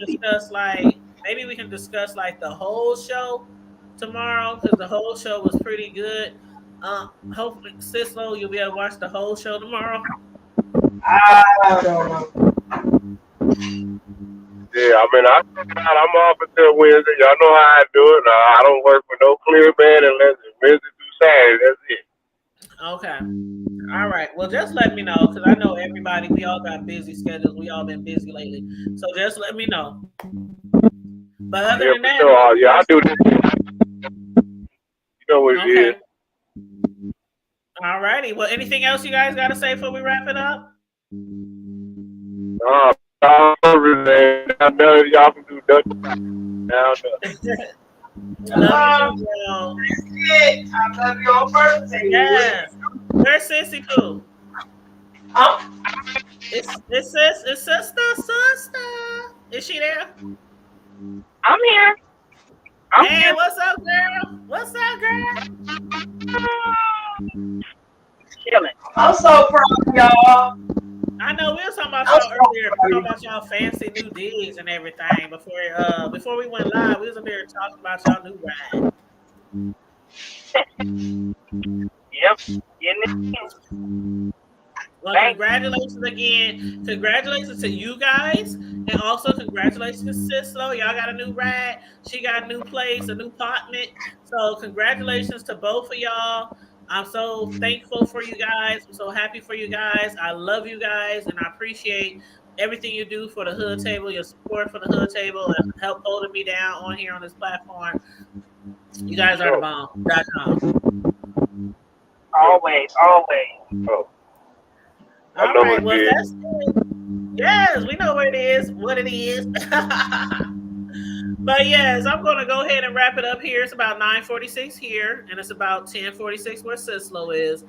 can discuss like the whole show tomorrow because the whole show was pretty good. Hopefully, Sislo, you'll be able to watch the whole show tomorrow. I don't know. yeah, I'm off until Wednesday. Y'all know how I do it. I don't work for no clear man unless it's Wednesday through Saturday. That's it. Okay. All right. Well, just let me know because I know everybody. We all got busy schedules. We all been busy lately. So just let me know. But other Yeah, than for that, sure. Yeah, I do this. You know what it is. okay. All righty. Well, anything else you guys got to say before we wrap it up? Y'all know y'all can do nothing. Now, Love you Uh, too, bro. Shit, I love you on birthday. Yes. Where's Sissy Pooh? I'm It's sister. Is she there? I'm here. I'm Hey, here. what's up, girl? What's up, girl? Chilling. I'm so proud of y'all. I know we were talking about I'm y'all so earlier, proud talking about y'all fancy new digs and everything. Before we went live, we was up here talking about y'all new ride. Yep. Getting it in. Well, Thank you. congratulations again. Congratulations to you guys. And also congratulations to Sislo. Y'all got a new ride. She got a new place, a new apartment. So congratulations to both of y'all. I'm so thankful for you guys. I'm so happy for you guys. I love you guys and I appreciate everything you do for the hood table, your support for the hood table, and help holding me down on here on this platform. You guys are the sure. bomb.com. Always, always. Oh, I All know right. what Well, it is. that's it. Yes, we know what it is. What it is. But yes, I'm going to go ahead and wrap it up here. It's about 9:46 here, and it's about 10:46 where Sislo is.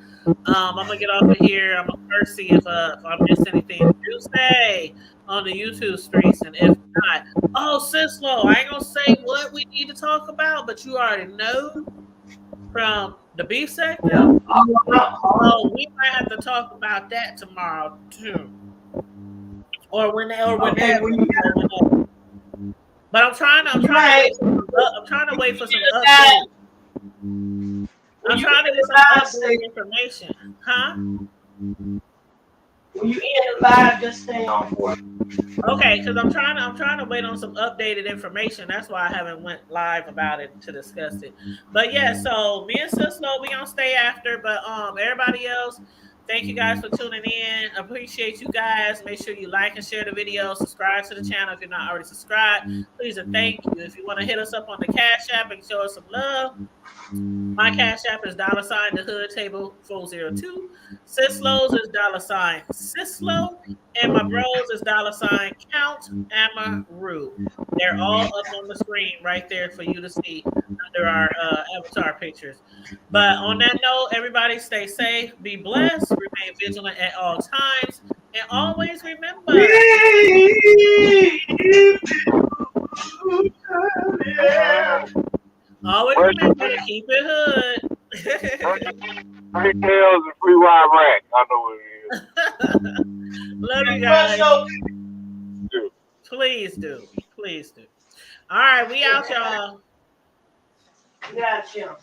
I'm gonna get off of here. I'm gonna first see if I missed anything to say on the YouTube streets, and if not, oh Sislo, I ain't gonna say what we need to talk about, but you already know from the beef sector. you. Oh, we might have to talk about that tomorrow too, or Okay, whenever, when you whenever. But I'm trying to right, wait for I'm trying to wait for some that updates. when I'm you trying to in get the some live updated stay, information, huh? when you in the live, just stay on for it. Okay, because I'm trying to wait on some updated information. That's why I haven't went live about it to discuss it. But yeah, so me and Sislo, we gonna stay after. But everybody else, thank you guys for tuning in. Appreciate you guys. Make sure you like and share the video. Subscribe to the channel if you're not already subscribed. Please and thank you. If you want to hit us up on the Cash App and show us some love, my Cash App is $ the hood table 402. Sislo's is $Sislo. And my bros is $count Amaru. They're all up on the screen right there for you to see under our avatar pictures. But on that note, everybody stay safe, be blessed, remain vigilant at all times, and always remember. Yeah. Always Fresh remember to keep it hood. free tails and free wide rack. I know what it Love you Fresh guys. up. is. Too. Please do. Please do. All right, we out, y'all. Gotcha.